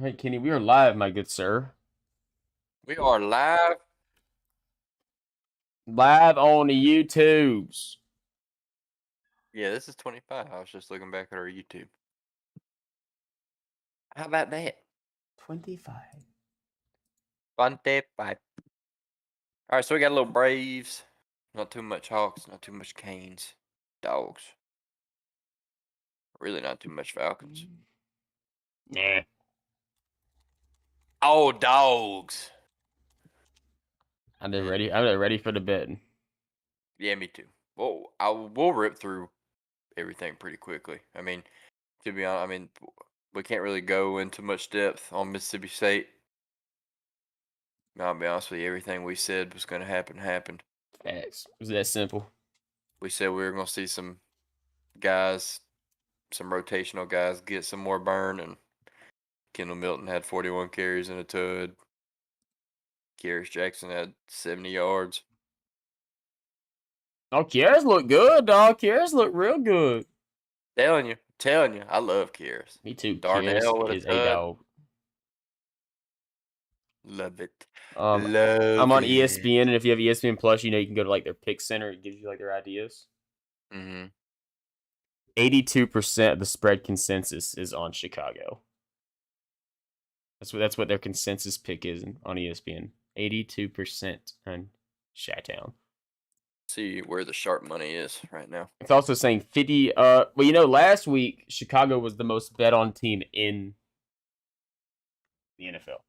Hey, Kenny, we are live, my good sir. We are live. Live on the YouTubes. Yeah, this is 25. I was just looking back at our YouTube. How about that? 25. 25. All right, so we got a little Braves. Not too much Hawks, not too much Canes. Dogs. Really not too much Falcons. Nah. Oh, dogs. I'm just ready. I'm just ready for the betting. Yeah, me too. Whoa, we'll rip through everything pretty quickly. I mean, to be honest, we can't really go into much depth on Mississippi State. I'll be honest with you, everything we said was going to happen happened. Facts. It was that simple. We said we were going to see some guys, some rotational guys get some more burn, and Kendall Milton had 41 carries and a tud. Kyrus Jackson had 70 yards. Oh, Kiara's look good, dog. Kiara's look real good. Telling you, I love Kyrus. Me too. Kiara's Darnell with a is a tud. dog. Love it. I'm Love on it. ESPN, and if you have ESPN Plus, you know you can go to like their pick center. It gives you like their ideas. Mm-hmm. 82% of the spread consensus is on Chicago. That's what their consensus pick is on ESPN. 82% on Chi-Town. See where the sharp money is right now. It's also saying 50. Last week Chicago was the most bet on team in the NFL.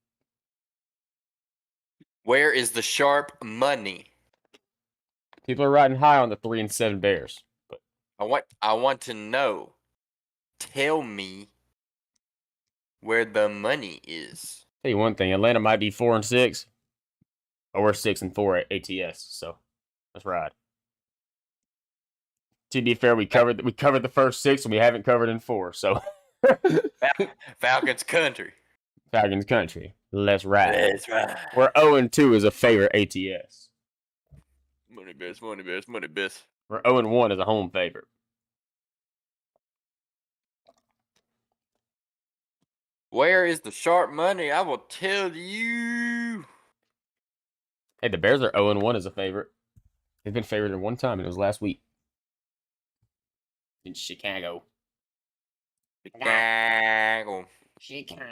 Where is the sharp money? People are riding high on the 3-7 Bears. But I want to know. Tell me where the money is. tell you one thing, Atlanta might be 4-6, but we're 6-4 at ATS. So let's ride. To be fair, we covered the first 6 and we haven't covered in 4. So Falcons country. Falcons country. Let's ride. That's right. We're 0-2 as a favorite ATS. Money best, money best, money best. We're 0-1 as a home favorite. Where is the sharp money? I will tell you. Hey, the Bears are 0-1 as a favorite. They've been favored in one time, and it was last week in Chicago. Chicago. Chicago.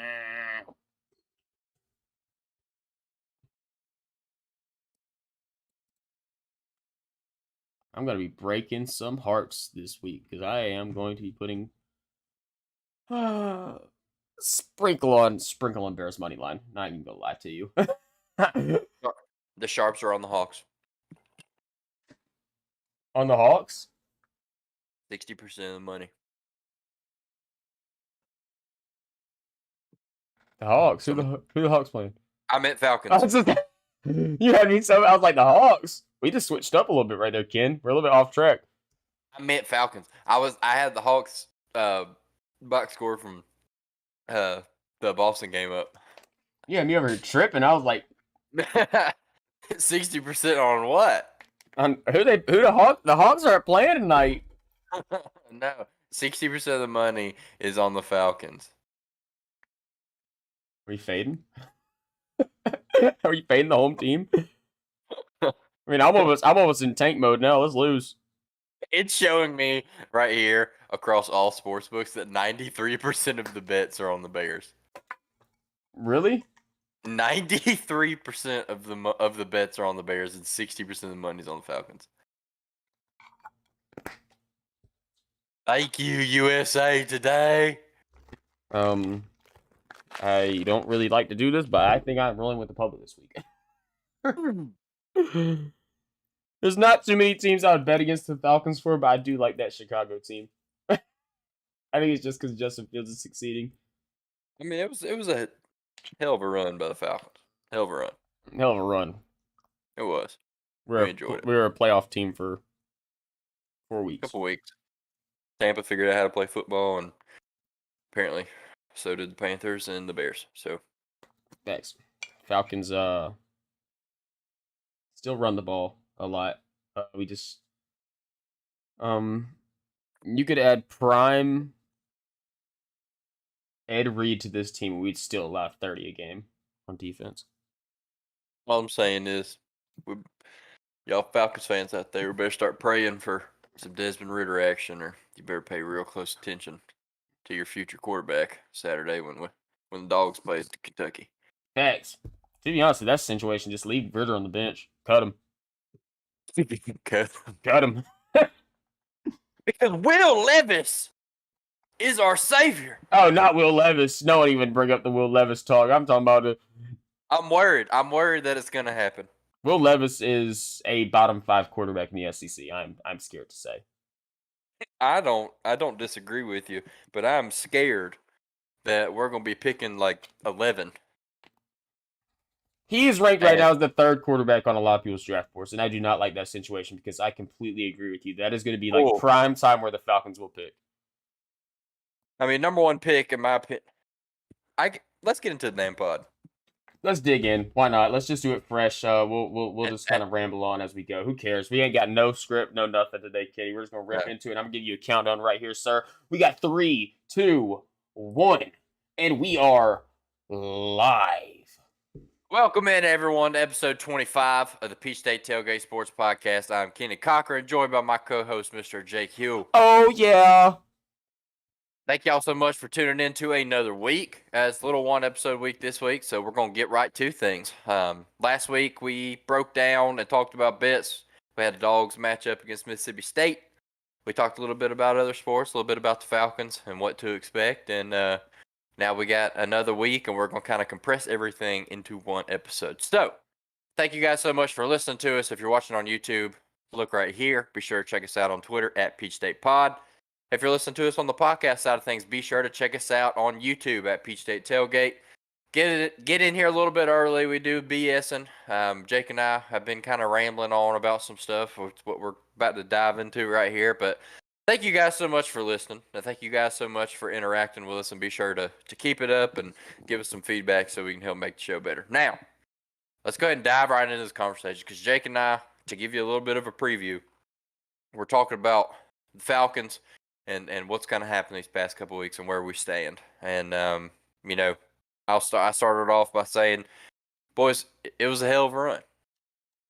I'm going to be breaking some hearts this week because I am going to be putting sprinkle on Bears money line. Not even gonna lie to you. The sharps are on the Hawks. On the Hawks, 60% of the money. the Hawks. Who the Hawks playing? I meant Falcons. You had me so. I was like the Hawks. We just switched up a little bit right there, Ken. We're a little bit off track. I meant Falcons. I had the Hawks box score from the Boston game up. Yeah, me over tripping. I was like, 60% on what? on who the Hawks are playing tonight. No, 60% of the money is on the Falcons. Are you fading? Are you fading the home team? I mean, I'm almost in tank mode now. Let's lose. It's showing me right here across all sports books that 93% of the bets are on the Bears. Really? 93% of the bets are on the Bears, and 60% of the money's on the Falcons. Thank you, USA Today. I don't really like to do this, but I think I'm rolling with the public this week. There's not too many teams I would bet against the Falcons for, but I do like that Chicago team. I think it's just because Justin Fields is succeeding. I mean, it was a hell of a run by the Falcons. Hell of a run. Hell of a run. It was. We enjoyed it. We were a playoff team for 4 A weeks. couple weeks. Tampa figured out how to play football, and apparently so did the Panthers and the Bears. So Thanks. Falcons still run the ball a lot. We just you could add prime Ed Reed to this team, we'd still allow 30 a game on defense. All I'm saying is, y'all Falcons fans out there, we better start praying for some Desmond Ritter action, or you better pay real close attention to your future quarterback Saturday when the Dogs play Kentucky. Facts. To be honest, in that situation, just leave Ritter on the bench. Cut him. Because Cut him. Will Levis is our savior. Oh, not Will Levis. No one even bring up the Will Levis talk. I'm talking about it. I'm worried. I'm worried that it's going to happen. Will Levis is a bottom 5 quarterback in the SEC. I'm scared to say. I don't disagree with you, but I'm scared that we're going to be picking like 11. He is ranked right now as the 3rd quarterback on a lot of people's draft boards, and I do not like that situation because I completely agree with you. That is going to be like prime time where the Falcons will pick. I mean, number 1 pick in my opinion. Let's get into the damn pod. Let's dig in. Why not? Let's just do it fresh. We'll just kind of ramble on as we go. Who cares? We ain't got no script, no nothing today, Kitty. We're just gonna rip into it. I'm gonna give you a countdown right here, sir. We got 3, 2, 1, and we are live. Welcome in, everyone, to episode 25 of the Peach State Tailgate Sports Podcast. I'm Kenny Cochran, joined by my co-host, Mr. Jake Hugh. Oh yeah. Thank y'all so much for tuning in to another week. It's a little 1 episode week this week, so we're going to get right to things. Last week, we broke down and talked about bets. We had the Dogs match up against Mississippi State. We talked a little bit about other sports, a little bit about the Falcons and what to expect. And now we got another week, and we're going to kind of compress everything into 1 episode. So thank you guys so much for listening to us. If you're watching on YouTube, look right here. Be sure to check us out on Twitter at Peach State Pod. If you're listening to us on the podcast side of things, be sure to check us out on YouTube at Peach State Tailgate. Get in here a little bit early. We do BSing. Jake and I have been kind of rambling on about some stuff, which what we're about to dive into right here. But thank you guys so much for listening. And thank you guys so much for interacting with us. And be sure to keep it up and give us some feedback so we can help make the show better. Now, let's go ahead and dive right into this conversation because Jake and I, to give you a little bit of a preview, we're talking about the Falcons and what's going to happen these past couple of weeks and where we stand. And, you know, I started off by saying, boys, it was a hell of a run.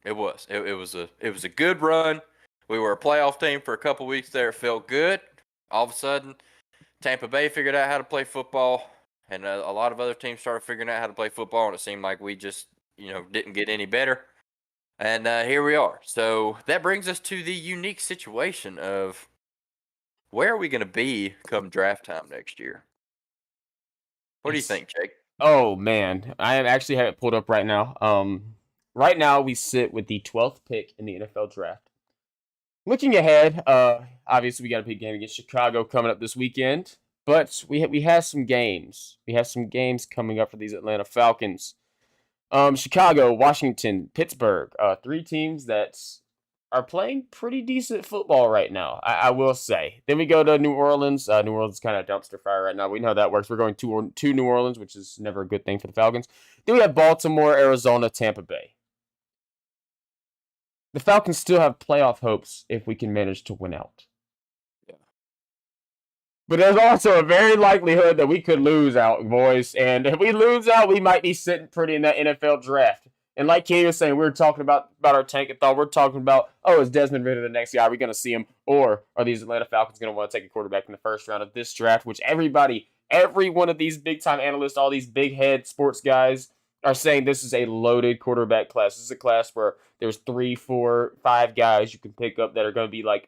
It was. It was a good run. We were a playoff team for a couple of weeks there. It felt good. All of a sudden, Tampa Bay figured out how to play football, and a lot of other teams started figuring out how to play football, and it seemed like we just, didn't get any better. And here we are. So that brings us to the unique situation of where are we going to be come draft time next year? What do you think, Jake? Oh man, I actually have it pulled up right now. Right now we sit with the 12th pick in the NFL draft. Looking ahead, obviously we got a big game against Chicago coming up this weekend, but we have some games. We have some games coming up for these Atlanta Falcons. Chicago, Washington, Pittsburgh, 3 teams that are playing pretty decent football right now, I will say. Then we go to New Orleans. New Orleans is kind of dumpster fire right now. We know how that works. We're going to New Orleans, which is never a good thing for the Falcons. Then we have Baltimore, Arizona, Tampa Bay. The Falcons still have playoff hopes if we can manage to win out. Yeah. But there's also a very likelihood that we could lose out, boys. And if we lose out, we might be sitting pretty in that NFL draft. And like Kenny was saying, we were talking about our tankathon. We're talking about, is Desmond Ritter the next guy? Are we going to see him? Or are these Atlanta Falcons going to want to take a quarterback in the first round of this draft? Which every one of these big-time analysts, all these big-head sports guys are saying this is a loaded quarterback class. This is a class where there's 3, 4, 5 guys you can pick up that are going to be like,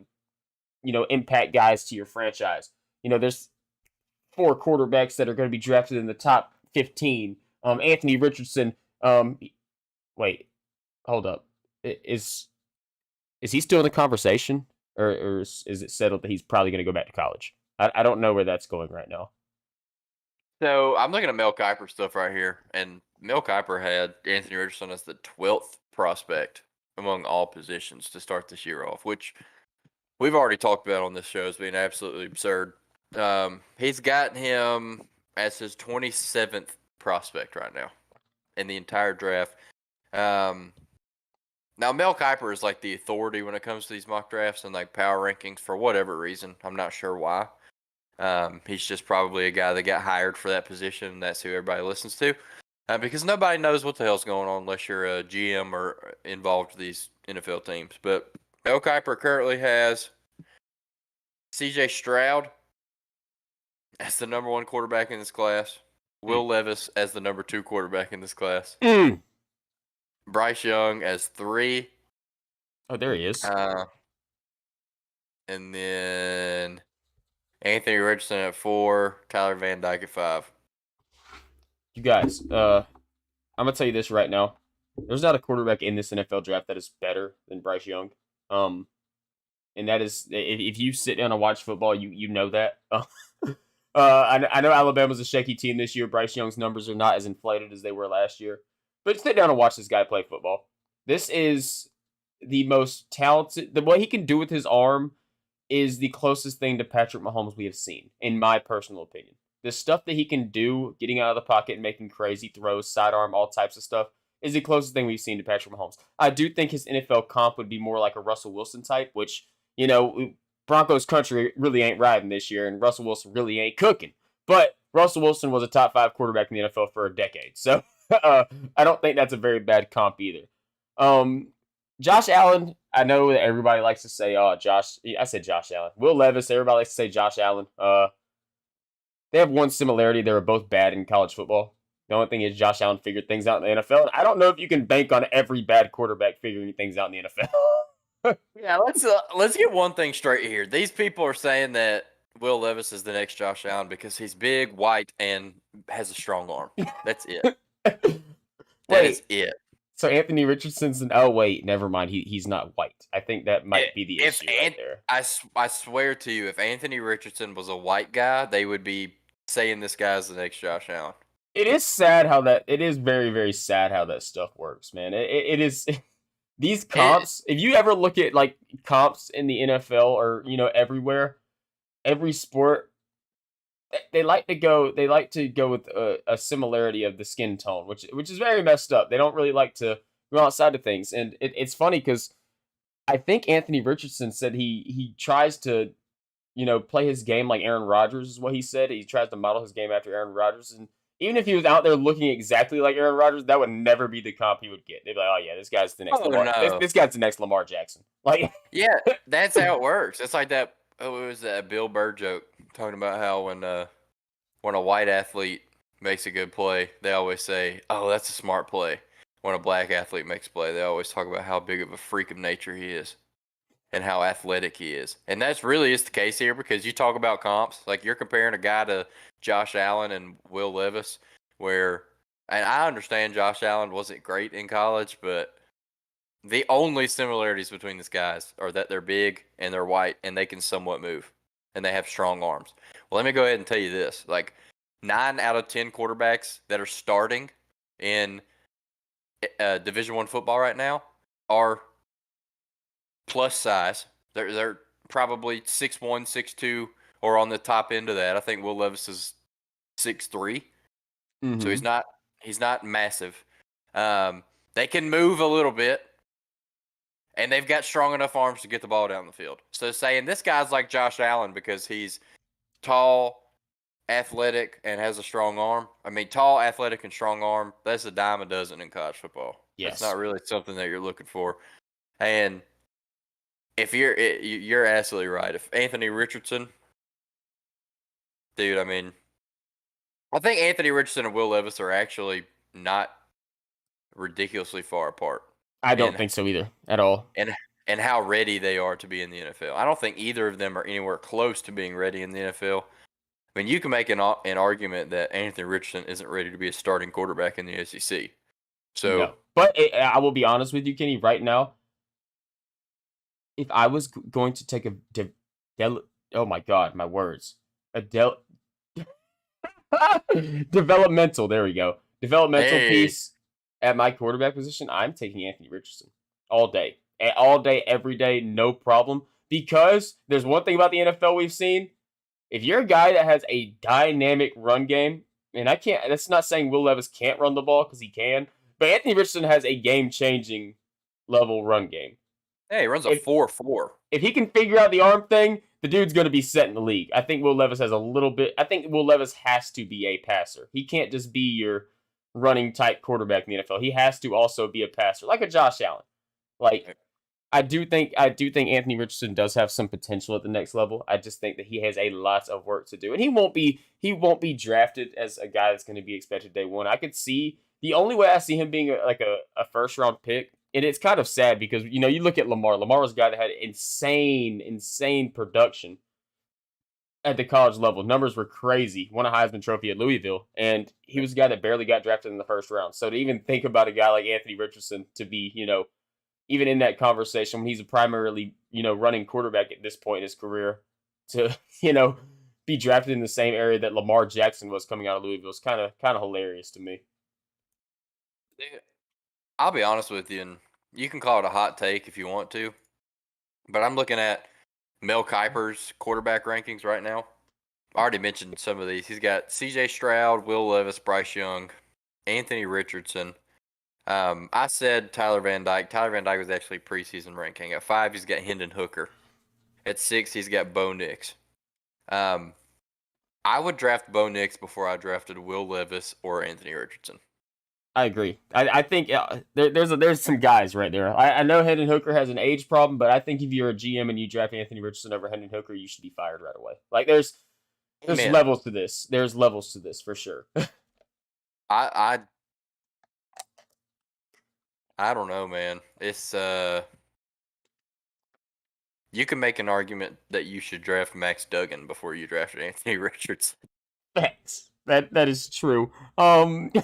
impact guys to your franchise. There's 4 quarterbacks that are going to be drafted in the top 15. Anthony Richardson, wait, hold up. Is he still in the conversation, or is it settled that he's probably going to go back to college? I don't know where that's going right now. So I'm looking at Mel Kiper stuff right here, and Mel Kiper had Anthony Richardson as the 12th prospect among all positions to start this year off, which we've already talked about on this show as being absolutely absurd. He's got him as his 27th prospect right now in the entire draft. Now Mel Kiper is like the authority when it comes to these mock drafts and like power rankings for whatever reason. I'm not sure why. He's just probably a guy that got hired for that position, and that's who everybody listens to. Because nobody knows what the hell's going on unless you're a GM or involved with these NFL teams. But Mel Kiper currently has C.J. Stroud as the number 1 quarterback in this class, Will Levis as the number 2 quarterback in this class, Bryce Young as 3. Oh, there he is. And then Anthony Richardson at 4, Tyler Van Dyke at 5. You guys, I'm gonna tell you this right now. There's not a quarterback in this NFL draft that is better than Bryce Young. And that is if you sit down and watch football, you know that. I know Alabama's a shaky team this year. Bryce Young's numbers are not as inflated as they were last year. But sit down and watch this guy play football. This is the most talented. The what he can do with his arm is the closest thing to Patrick Mahomes we have seen, in my personal opinion. The stuff that he can do, getting out of the pocket and making crazy throws, sidearm, all types of stuff, is the closest thing we've seen to Patrick Mahomes. I do think his NFL comp would be more like a Russell Wilson type, which, Broncos country really ain't riding this year, and Russell Wilson really ain't cooking. But Russell Wilson was a top 5 quarterback in the NFL for a decade, so I don't think that's a very bad comp either. Josh Allen, I know that everybody likes to say, I said Josh Allen. Will Levis, everybody likes to say Josh Allen. They have one similarity. They were both bad in college football. The only thing is Josh Allen figured things out in the NFL. And I don't know if you can bank on every bad quarterback figuring things out in the NFL. Yeah, let's get one thing straight here. These people are saying that Will Levis is the next Josh Allen because he's big, white, and has a strong arm. That's it. That is it. So Anthony Richardson's never mind. He's not white. I think that might be the issue right there. I swear to you, if Anthony Richardson was a white guy, they would be saying this guy's the next Josh Allen. It is very, very sad how that stuff works, man. It is these comps. If you ever look at like comps in the NFL or everywhere, every sport, they like to go with a similarity of the skin tone, which is very messed up. They don't really like to go outside of things, and it's funny because I think Anthony Richardson said he tries to play his game like Aaron Rodgers is what he said. He tries to model his game after Aaron Rodgers, and even if he was out there looking exactly like Aaron Rodgers, that would never be the comp he would get. They'd be like, oh yeah, this guy's the next Lamar. No. This guy's the next Lamar Jackson. Like, yeah, that's how it works. It's like that. Oh, it was that Bill Burr joke talking about how when a white athlete makes a good play, they always say, "Oh, that's a smart play." When a black athlete makes a play, they always talk about how big of a freak of nature he is and how athletic he is. And that's really is the case here because you talk about comps, like you're comparing a guy to Josh Allen and Will Levis, and I understand Josh Allen wasn't great in college, but the only similarities between these guys are that they're big and they're white and they can somewhat move and they have strong arms. Well, let me go ahead and tell you this. Like 9 out of 10 quarterbacks that are starting in Division I football right now are plus size. They're probably 6'1", 6'2", or on the top end of that. I think Will Levis is 6'3". Mm-hmm. So he's not massive. They can move a little bit. And they've got strong enough arms to get the ball down the field. So saying this guy's like Josh Allen because he's tall, athletic, and has a strong arm. I mean, tall, athletic, and strong arm, that's a dime a dozen in college football. Yes. It's not really something that you're looking for. And if you're absolutely right. If Anthony Richardson, dude, I mean, I think Anthony Richardson and Will Levis are actually not ridiculously far apart. I don't think so either, at all. And how ready they are to be in the NFL. I don't think either of them are anywhere close to being ready in the NFL. I mean, you can make an argument that Anthony Richardson isn't ready to be a starting quarterback in the SEC. So, no. But I will be honest with you, Kenny, right now, if I was going to take oh my God, my words. Developmental, there we go. Developmental piece at my quarterback position, I'm taking Anthony Richardson all day, every day, no problem. Because there's one thing about the NFL we've seen. If you're a guy that has a dynamic run game, and that's not saying Will Levis can't run the ball because he can, but Anthony Richardson has a game-changing level run game. Hey, he runs a 4.4. If he can figure out the arm thing, the dude's going to be set in the league. I think Will Levis has a little bit. I think Will Levis has to be a passer. He can't just be your running type quarterback in the NFL. He has to also be a passer, like a Josh Allen. Like I do think Anthony Richardson does have some potential at the next level. I just think that he has a lot of work to do, and he won't be drafted as a guy that's going to be expected day one. I could see the only way I see him being a first round pick, and it's kind of sad because you look at Lamar. Lamar was a guy that had insane production at the college level. Numbers were crazy. Won a Heisman Trophy at Louisville, and he was a guy that barely got drafted in the first round. So to even think about a guy like Anthony Richardson to be even in that conversation when he's a primarily running quarterback at this point in his career to be drafted in the same area that Lamar Jackson was coming out of Louisville is kind of hilarious to me. Yeah, I'll be honest with you, and you can call it a hot take if you want to, but I'm looking at Mel Kiper's quarterback rankings right now. I already mentioned some of these. He's got C.J. Stroud, Will Levis, Bryce Young, Anthony Richardson. I said Tyler Van Dyke. Tyler Van Dyke was actually preseason ranking. At 5, he's got Hendon Hooker. At 6, he's got Bo Nix. Um, I would draft Bo Nix before I drafted Will Levis or Anthony Richardson. I agree. I think there's some guys right there. I know Hendon Hooker has an age problem, but I think if you're a GM and you draft Anthony Richardson over Hendon Hooker, you should be fired right away. Like there's Amen. levels to this. There's levels to this for sure. I I don't know, man. It's you can make an argument that you should draft Max Duggan before you drafted Anthony Richardson. Facts. That is true. Welcome to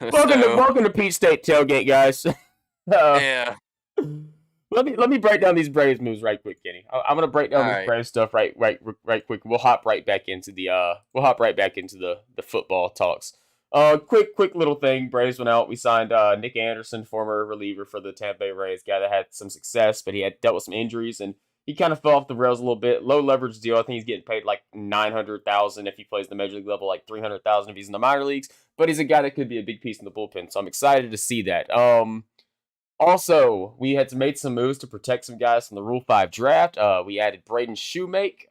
So welcome to Peach State Tailgate, guys. uh, yeah, let me break down these Braves moves right quick, Kenny. I'm gonna break all down this right. Braves stuff right quick. We'll hop right back into the football talks. Quick little thing. Braves went out. We signed Nick Anderson, former reliever for the Tampa Bay Rays, guy that had some success, but he had dealt with some injuries and he kind of fell off the rails a little bit. Low leverage deal. I think he's getting paid like 900,000 if he plays the major league level, like 300,000 if he's in the minor leagues. But he's a guy that could be a big piece in the bullpen, so I'm excited to see that. Also, we had made some moves to protect some guys from the Rule 5 draft. We added Braden Shoemake,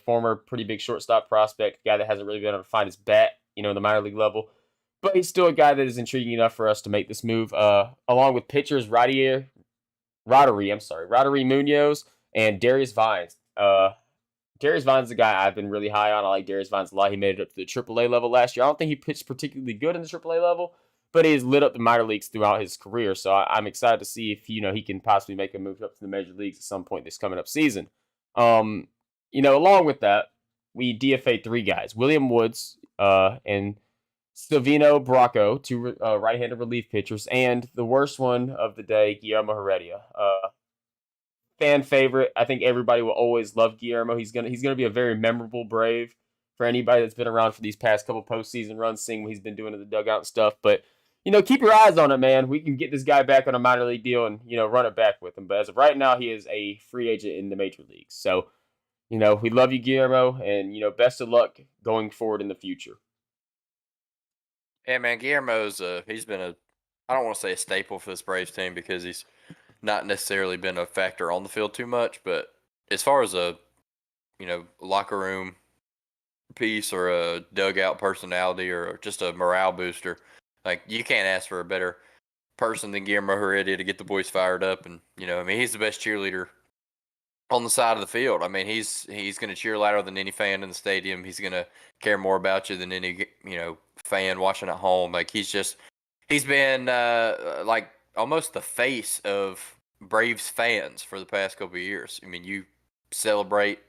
former pretty big shortstop prospect, guy that hasn't really been able to find his bat, in the minor league level. But he's still a guy that is intriguing enough for us to make this move. Along with pitchers Roddery Munoz and Darius Vines. Darius Vines is a guy I've been really high on. I like Darius Vines a lot. He made it up to the AAA level last year. I don't think he pitched particularly good in the AAA level, but he's lit up the minor leagues throughout his career. So I'm excited to see if he can possibly make a move up to the major leagues at some point this coming up season. Along with that, we DFA 3 guys: William Woods, and Silvino Bracco, 2 right-handed relief pitchers, and the worst one of the day, Guillermo Heredia. Fan favorite. I think everybody will always love Guillermo. He's gonna be a very memorable Brave for anybody that's been around for these past couple postseason runs, seeing what he's been doing in the dugout and stuff. But keep your eyes on it, man. We can get this guy back on a minor league deal and run it back with him. But as of right now, he is a free agent in the major leagues. So we love you, Guillermo, and best of luck going forward in the future. Yeah, man, Guillermo's he's been a I don't want to say a staple for this Braves team because he's not necessarily been a factor on the field too much, but as far as a locker room piece or a dugout personality or just a morale booster, like you can't ask for a better person than Guillermo Heredia to get the boys fired up. And he's the best cheerleader on the side of the field. I mean, he's going to cheer louder than any fan in the stadium. He's going to care more about you than any fan watching at home. Like he's been like almost the face of Braves fans for the past couple of years. I mean, you celebrate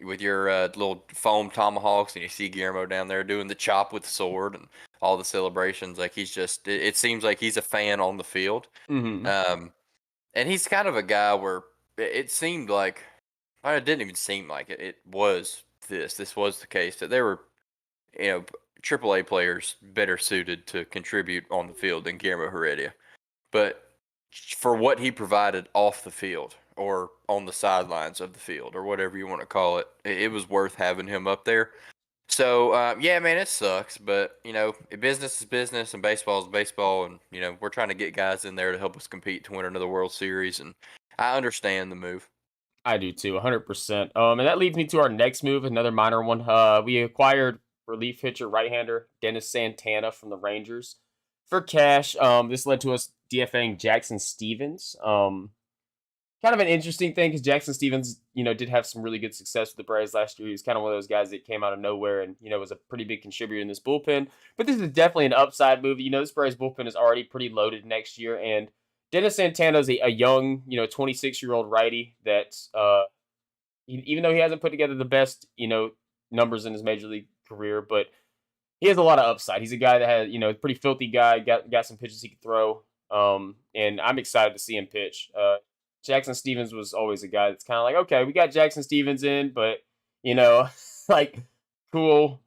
with your little foam tomahawks, and you see Guillermo down there doing the chop with the sword and all the celebrations. Like it seems like he's a fan on the field. Mm-hmm. Um, and he's kind of a guy where it seemed like, it didn't even seem like it. It was this was the case that there were, AAA players better suited to contribute on the field than Guillermo Heredia. But for what he provided off the field or on the sidelines of the field or whatever you want to call it, it was worth having him up there. So, yeah, man, it sucks, but business is business and baseball is baseball, and we're trying to get guys in there to help us compete to win another World Series, and I understand the move. I do too, 100%. And that leads me to our next move, another minor one. We acquired relief pitcher right-hander Dennis Santana from the Rangers for cash. This led to us DFAing Jackson Stevens. Kind of an interesting thing because Jackson Stevens, did have some really good success with the Braves last year. He was kind of one of those guys that came out of nowhere and was a pretty big contributor in this bullpen. But this is definitely an upside move. This Braves bullpen is already pretty loaded next year, and Dennis Santana is a young, 26-year-old righty that, even though he hasn't put together the best, numbers in his major league career, but he has a lot of upside. He's a guy that has, pretty filthy guy. Got some pitches he can throw. And I'm excited to see him pitch. Jackson Stevens was always a guy that's kind of like, okay, we got Jackson Stevens in, but like, cool.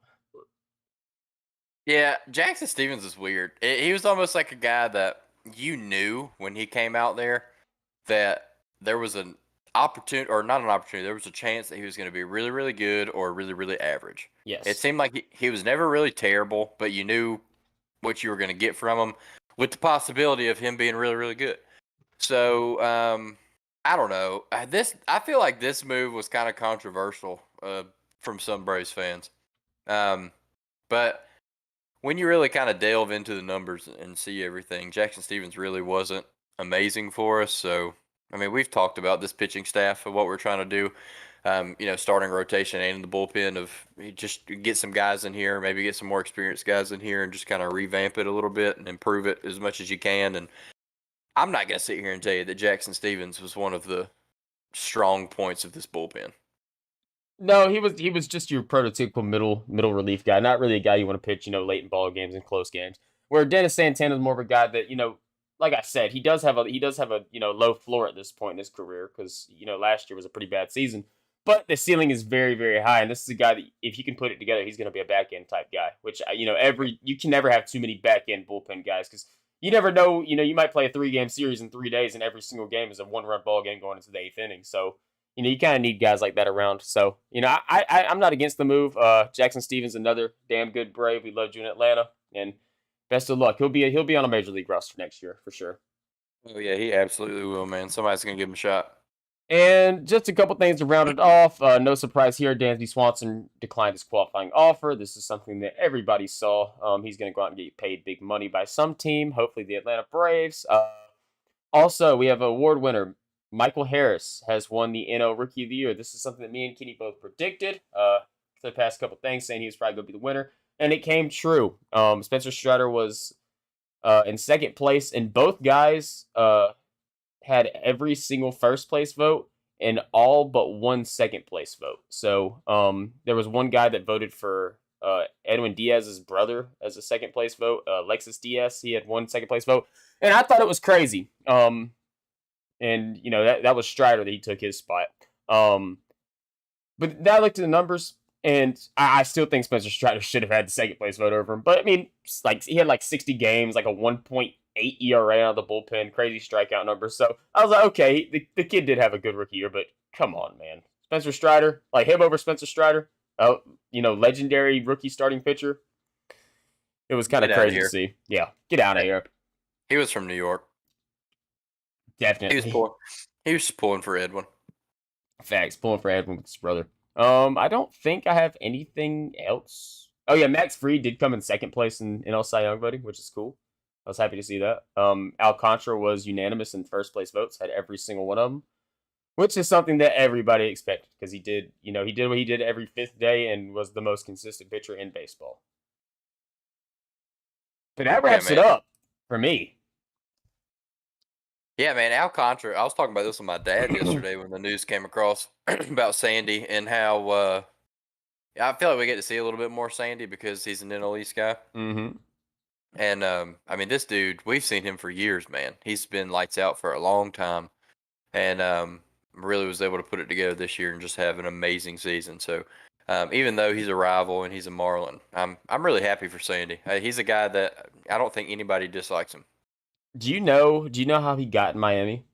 Yeah, Jackson Stevens is weird. He was almost like a guy that you knew when he came out there that there was an opportunity, or not an opportunity, there was a chance that he was going to be really, really good or really, really average. It Yes. seemed like he was never really terrible, but you knew what you were going to get from him with the possibility of him being really, really good. So, I don't know. I feel like this move was kind of controversial from some Braves fans. But when you really kind of delve into the numbers and see everything, Jackson Stevens really wasn't amazing for us. So, I mean, we've talked about this pitching staff of what we're trying to do. Starting rotation and in the bullpen of just get some guys in here, maybe get some more experienced guys in here and just kind of revamp it a little bit and improve it as much as you can. And I'm not going to sit here and tell you that Jackson Stevens was one of the strong points of this bullpen. No, he was just your prototypical middle relief guy. Not really a guy you want to pitch, late in ball games and close games. Where Dennis Santana is more of a guy that, like I said, he does have a low floor at this point in his career because last year was a pretty bad season. But the ceiling is very, very high, and this is a guy that if he can put it together, he's going to be a back end type guy. Which you can never have too many back end bullpen guys because you never know. You might play a 3-game series in 3 days, and every single game is a 1-run ball game going into the 8th inning. So you kind of need guys like that around. So, I'm not against the move. Jackson Stevens, another damn good Brave. We love you in Atlanta, and best of luck. He'll be on a major league roster next year for sure. Oh yeah, he absolutely will, man. Somebody's gonna give him a shot. And just a couple things to round it off. No surprise here. Dansby Swanson declined his qualifying offer. This is something that everybody saw. He's going to go out and get paid big money by some team, hopefully the Atlanta Braves. Also, we have an award winner. Michael Harris has won the NL Rookie of the Year. This is something that me and Kenny both predicted for the past couple things, saying he was probably going to be the winner. And it came true. Spencer Strider was in second place, and both guys had every single first place vote and all but one second place vote. So there was one guy that voted for Edwin Diaz's brother as a second place vote, Lexus Diaz. He had one second place vote, and I thought it was crazy. And that was Strider that he took his spot. But then I looked at the numbers, and I still think Spencer Strider should have had the second place vote over him. But I mean, like he had like 60 games, like a 1.8 ERA out of the bullpen, crazy strikeout numbers. So I was like, okay, the kid did have a good rookie year, but come on, man, Spencer Strider, like him over Spencer Strider, legendary rookie starting pitcher. It was kind of Get out of crazy to here. see. Yeah, get out of here. He was from New York. He was Definitely. pulling. He was just pulling for Edwin. Facts. Pulling for Edwin with his brother. I don't think I have anything else. Oh yeah, Max Fried did come in second place in NL Cy Young voting, which is cool. I was happy to see that. Alcantara was unanimous in first place votes, had every single one of them, which is something that everybody expected because he did what he did every fifth day and was the most consistent pitcher in baseball. But that Yeah, wraps it man. up for me. Yeah, man. Alcantara. I was talking about this with my dad yesterday when the news came across about Sandy and how I feel like we get to see a little bit more Sandy because he's an NL East guy. Mm-hmm. And I mean, this dude, we've seen him for years, man. He's been lights out for a long time, and really was able to put it together this year and just have an amazing season. So, even though he's a rival and he's a Marlin, I'm really happy for Sandy. He's a guy that I don't think anybody dislikes him. Do you know how he got in Miami?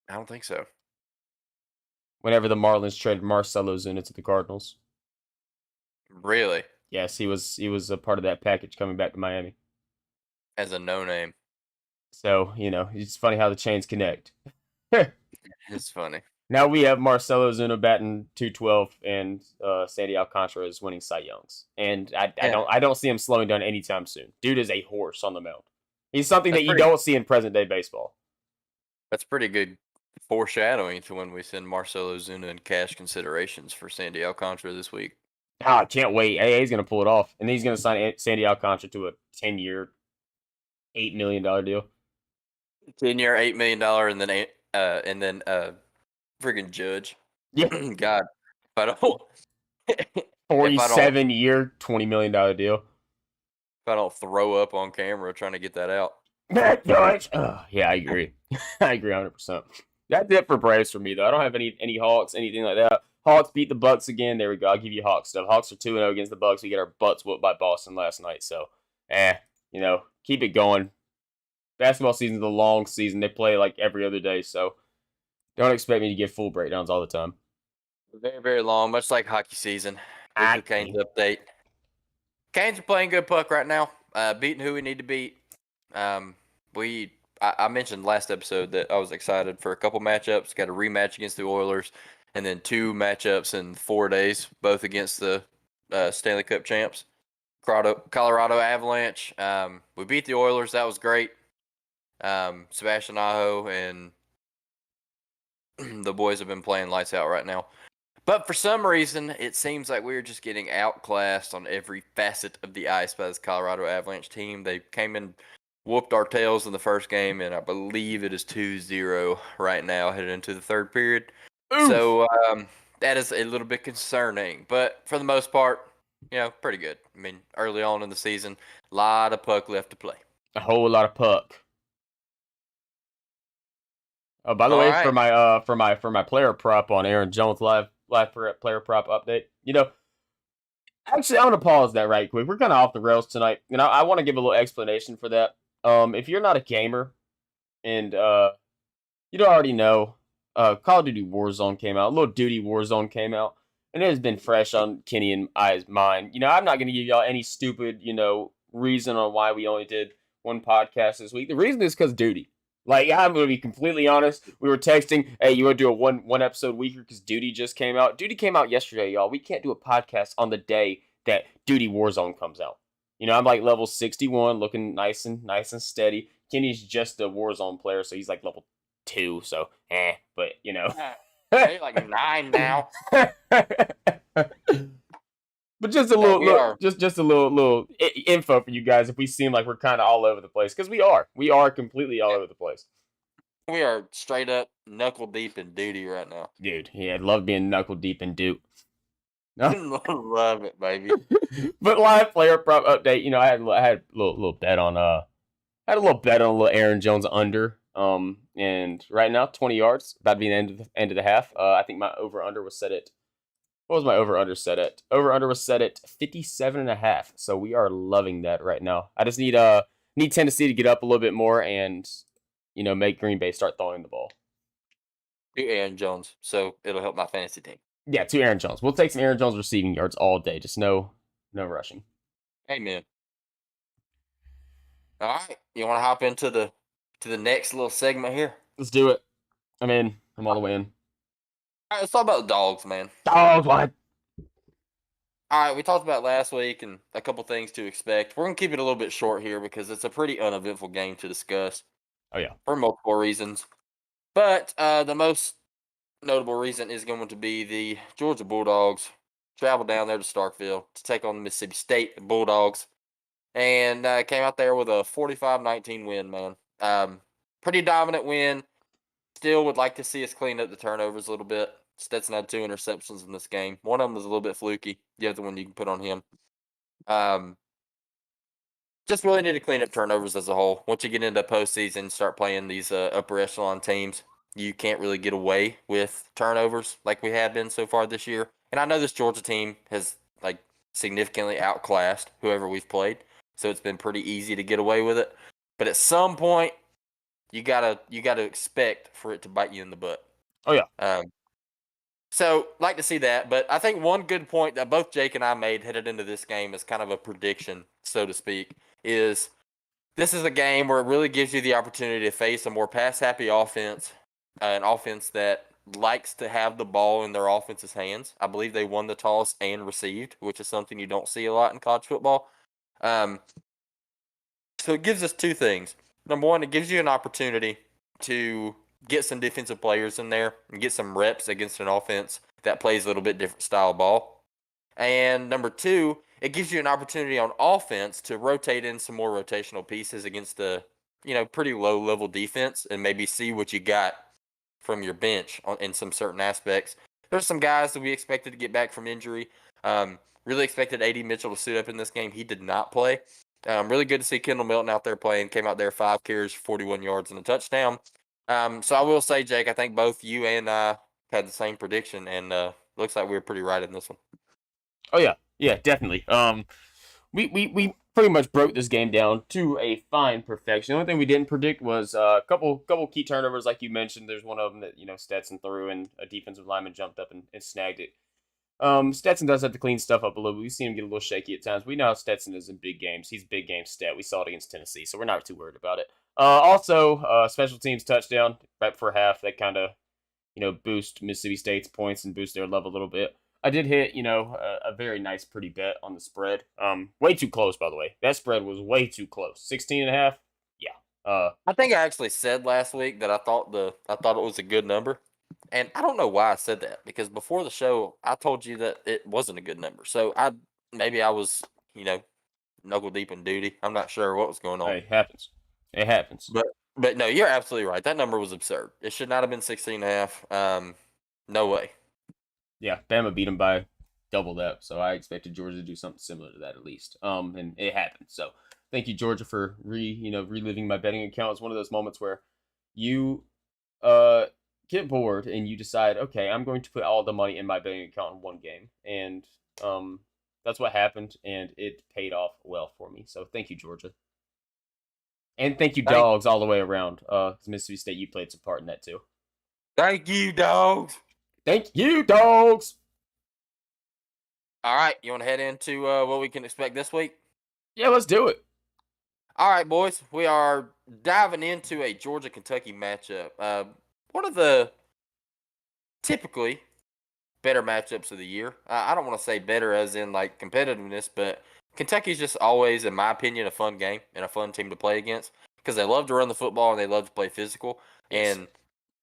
I don't think so. Whenever the Marlins traded Marcell Ozuna to the Cardinals. Really, Yes, he was a part of that package coming back to Miami. as a no name. So, it's funny how the chains connect. It's funny. Now we have Marcelo Zuna batting 212, and Sandy Alcantara is winning Cy Youngs, and Yeah, I don't see him slowing down anytime soon. Dude is a horse on the mound. He's something that's that you pretty. don't see in present day baseball. That's pretty good foreshadowing to when we send Marcelo Zuna and cash considerations for Sandy Alcantara this week. Ah, I can't wait. AA's going to pull it off, and he's going to sign Sandy Alcantara to a 10-year, $8 million deal. 10-year, $8 million, and then friggin' Judge. Yeah, God, if I don't, if I don't, 47-year, $20 million deal. if I don't throw up on camera trying to get that out. Judge. Yeah, I agree. I agree 100%. That's it for Braves for me though. I don't have any Hawks, anything like that. Hawks beat the Bucks again. There we go. I'll give you Hawks stuff. Hawks are 2-0 against the Bucks. We get our butts whooped by Boston last night. So, keep it going. Basketball season's a long season. They play like every other day. So, don't expect me to give full breakdowns all the time. Very, very long, much like hockey season. Weekly Canes I, update. Canes are playing good puck right now. Beating who we need to beat. I mentioned last episode that I was excited for a couple matchups. Got a rematch against the Oilers, and then 2 matchups in 4 days, both against the Stanley Cup champs, Colorado Avalanche. We beat the Oilers. That was great. Sebastian Aho and the boys have been playing lights out right now. But for some reason, it seems like we're just getting outclassed on every facet of the ice by this Colorado Avalanche team. They came in, whooped our tails in the first game, and I believe it is 2-0 right now, headed into the third period. oof. So that is a little bit concerning. But for the most part, pretty good. I mean, early on in the season, a lot of puck left to play. A whole lot of puck. Oh, by the All way, right. for my player prop on Aaron Jones live player prop update. Actually, I'm gonna pause that right quick. We're kind of off the rails tonight, and I want to give a little explanation for that. If you're not a gamer and you don't already know, Call of Duty Warzone came out. Little Duty Warzone came out, and it has been fresh on Kenny and I's mind. I'm not gonna give y'all any stupid, reason on why we only did one podcast this week. The reason is because Duty. Like, I'm gonna be completely honest. We were texting, "Hey, you want to do a one episode weeker because Duty just came out." Duty came out yesterday, y'all. We can't do a podcast on the day that Duty Warzone comes out. I'm like level 61, looking nice and steady. Kenny's just a Warzone player, so he's like level 2. So, but You're like 9 now. But just a No, we little, are. just a little info for you guys if we seem like we're kind of all over the place, because we are completely all over the place. We are straight up knuckle deep in duty right now. Dude, yeah, I'd love being knuckle deep in Duke. No? Love it, baby. But live player prop update. I had a little bet on had a little bet on a little Aaron Jones under. And right now 20 yards, about to be the end of the half. I think my over under was set at, what was my over under set at? Over under was set at 57.5. So we are loving that right now. I just need Tennessee to get up a little bit more and make Green Bay start throwing the ball. To Aaron Jones, so it'll help my fantasy team. Yeah, to Aaron Jones. We'll take some Aaron Jones receiving yards all day. Just no rushing. Amen. All right, you want to hop into the next little segment here? Let's do it. I'm in. I'm all the way in. All right, let's talk about the dogs, man. Oh, what? All right, we talked about last week and a couple things to expect. We're gonna keep it a little bit short here because it's a pretty uneventful game to discuss. Oh yeah. For multiple reasons, but the most notable reason is going to be the Georgia Bulldogs travel down there to Starkville to take on the Mississippi State Bulldogs, and came out there with a 45-19 win, man. Pretty dominant win. Still would like to see us clean up the turnovers a little bit. Stetson had 2 interceptions in this game. One of them was a little bit fluky. The other one you can put on him. Just really need to clean up turnovers as a whole. Once you get into postseason, start playing these upper echelon teams, you can't really get away with turnovers like we have been so far this year. And I know this Georgia team has significantly outclassed whoever we've played, so it's been pretty easy to get away with it. But at some point, you gotta expect for it to bite you in the butt. Oh yeah. So like to see that, but I think one good point that both Jake and I made headed into this game as kind of a prediction, so to speak, is this is a game where it really gives you the opportunity to face a more pass-happy offense an offense that likes to have the ball in their offense's hands. I believe they won the toss and received, which is something you don't see a lot in college football. Um, so it gives us two things. Number one, it gives you an opportunity to get some defensive players in there and get some reps against an offense that plays a little bit different style of ball. And number two, it gives you an opportunity on offense to rotate in some more rotational pieces against the, pretty low level defense and maybe see what you got from your bench in some certain aspects. There's some guys that we expected to get back from injury. Really expected AD Mitchell to suit up in this game. He did not play. Really good to see Kendall Milton out there playing. Came out there 5 carries, 41 yards, and a touchdown. So I will say, Jake, I think both you and I had the same prediction, and looks like we were pretty right in this one. Oh yeah, definitely. We pretty much broke this game down to a fine perfection. The only thing we didn't predict was a couple key turnovers, like you mentioned. There's one of them that Stetson threw, and a defensive lineman jumped up and snagged it. Stetson does have to clean stuff up a little bit. We've seen him get a little shaky at times. We know how Stetson is in big games. He's big game stat. We saw it against Tennessee, so we're not too worried about it. Also, special teams touchdown right before half. That kind of boost Mississippi State's points and boost their level a little bit. I did hit, a very nice, pretty bet on the spread. Way too close, by the way. That spread was way too close. 16.5. Yeah. I think I actually said last week that I thought it was a good number. And I don't know why I said that, because before the show I told you that it wasn't a good number. So I was, knuckle deep in duty. I'm not sure what was going on. Hey, it happens. It happens. But no, you're absolutely right. That number was absurd. It should not have been 16.5. No way. Yeah, Bama beat them by double that, so I expected Georgia to do something similar to that at least. And it happened. So thank you, Georgia, for reliving my betting account. It's one of those moments where you uh get bored and you decide, okay, I'm going to put all the money in my betting account in one game, and that's what happened, and it paid off well for me. So thank you, Georgia, and thank you, Thank, dogs, all the way around. Mississippi State, you played some part in that too. thank you, dogs. Thank you, dogs. All right, you want to head into what we can expect this week? Yeah, let's do it. All right, boys, we are diving into a Georgia Kentucky matchup. One of the typically better matchups of the year. I don't want to say better as in like competitiveness, but Kentucky's just always, in my opinion, a fun game and a fun team to play against because they love to run the football and they love to play physical. Yes. And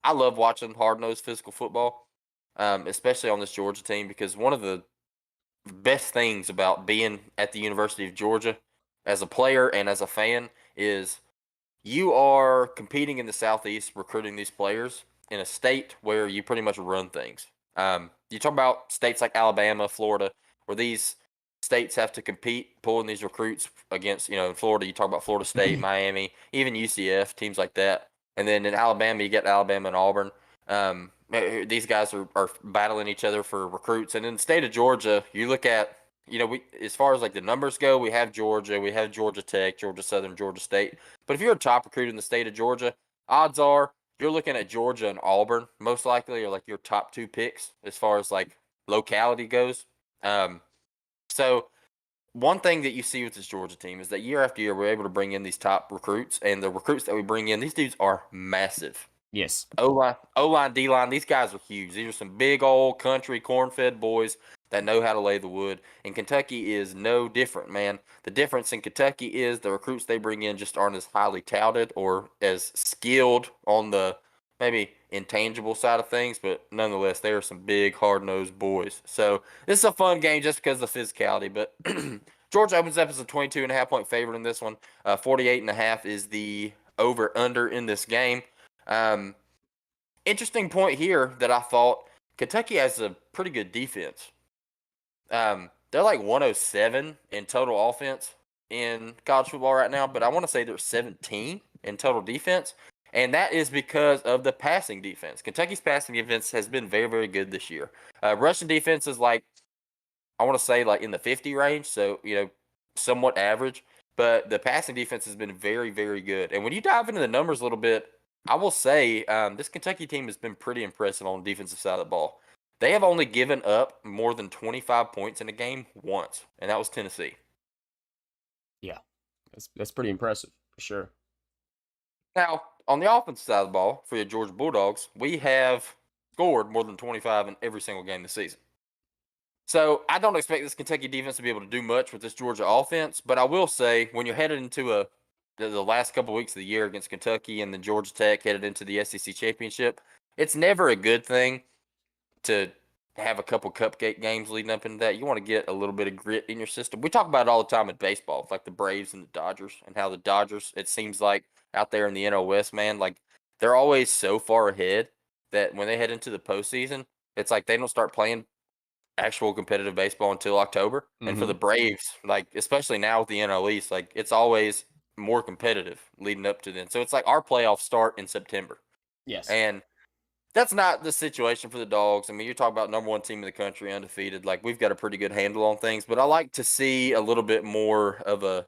I love watching hard nosed physical football, especially on this Georgia team, because one of the best things about being at the University of Georgia as a player and as a fan is you are competing in the Southeast, recruiting these players in a state where you pretty much run things. You talk about states like Alabama, Florida, where these states have to compete pulling these recruits against, in Florida, you talk about Florida State, Miami, even UCF, teams like that. And then in Alabama, you get Alabama and Auburn. These guys are battling each other for recruits. And in the state of Georgia, you look at, we as far as like the numbers go, we have Georgia, we have Georgia Tech, Georgia Southern, Georgia State. But if you're a top recruit in the state of Georgia, odds are you're looking at Georgia and Auburn most likely are like your top 2 picks as far as like locality goes. So one thing that you see with this Georgia team is that year after year we're able to bring in these top recruits, and the recruits that we bring in, these dudes are massive. Yes. O-line, D-line, these guys are huge. These are some big old country corn-fed boys that know how to lay the wood. And Kentucky is no different, man. The difference in Kentucky is the recruits they bring in just aren't as highly touted or as skilled on the maybe intangible side of things, but nonetheless, they are some big, hard-nosed boys. So this is a fun game just because of the physicality. But Georgia opens up as a 22.5-point favorite in this one. 48.5 is the over-under in this game. Interesting point here that I thought Kentucky has a pretty good defense. They're like 107 in total offense in college football right now, but I want to say they're 17 in total defense, and that is because of the passing defense. Kentucky's passing defense has been very, very good this year. Russian defense is like, I want to say like in the 50 range, so somewhat average. But the passing defense has been very, very good. And when you dive into the numbers a little bit, I will say this Kentucky team has been pretty impressive on the defensive side of the ball. They have only given up more than 25 points in a game once, and that was Tennessee. Yeah. That's pretty impressive for sure. Now, on the offensive side of the ball for your Georgia Bulldogs, we have scored more than 25 in every single game this season. So I don't expect this Kentucky defense to be able to do much with this Georgia offense, but I will say when you're headed into the last couple weeks of the year against Kentucky and then Georgia Tech headed into the SEC championship, it's never a good thing to have a couple cupcake games leading up into that. You want to get a little bit of grit in your system. We talk about it all the time in baseball, like the Braves and the Dodgers, and how the Dodgers, it seems like out there in the NL West, man, like they're always so far ahead that when they head into the postseason, it's like they don't start playing actual competitive baseball until October. And for Mm-hmm. the Braves, like especially now with the NL East, like it's always more competitive leading up to then. So it's like our playoffs start in September. Yes. And that's not the situation for the Dogs. I mean, you're talking about number one team in the country, undefeated. Like we've got a pretty good handle on things, but I like to see a little bit more of a,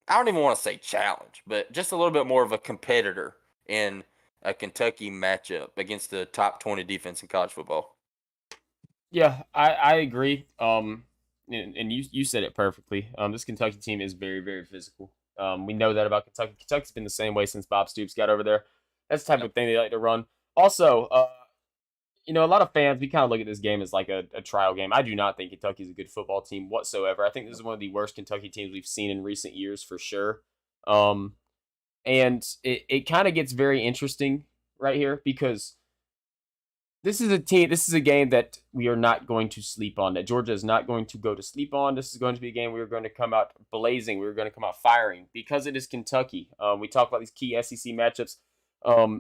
I don't even want to say challenge, but just a little bit more of a competitor in a Kentucky matchup against the top 20 defense in college football. Yeah, I agree. And you said it perfectly. This Kentucky team is very, very physical. We know that about Kentucky. Kentucky's been the same way since Bob Stoops got over there. That's the type Yep. of thing they like to run. Also, a lot of fans, we kind of look at this game as like a trial game. I do not think Kentucky's a good football team whatsoever. I think this is one of the worst Kentucky teams we've seen in recent years for sure. Um, and it kind of gets very interesting right here because this is a game that we are not going to sleep on, that Georgia is not going to go to sleep on. This is going to be a game we are going to come out blazing. We're going to come out firing because it is Kentucky. We talk about these key SEC matchups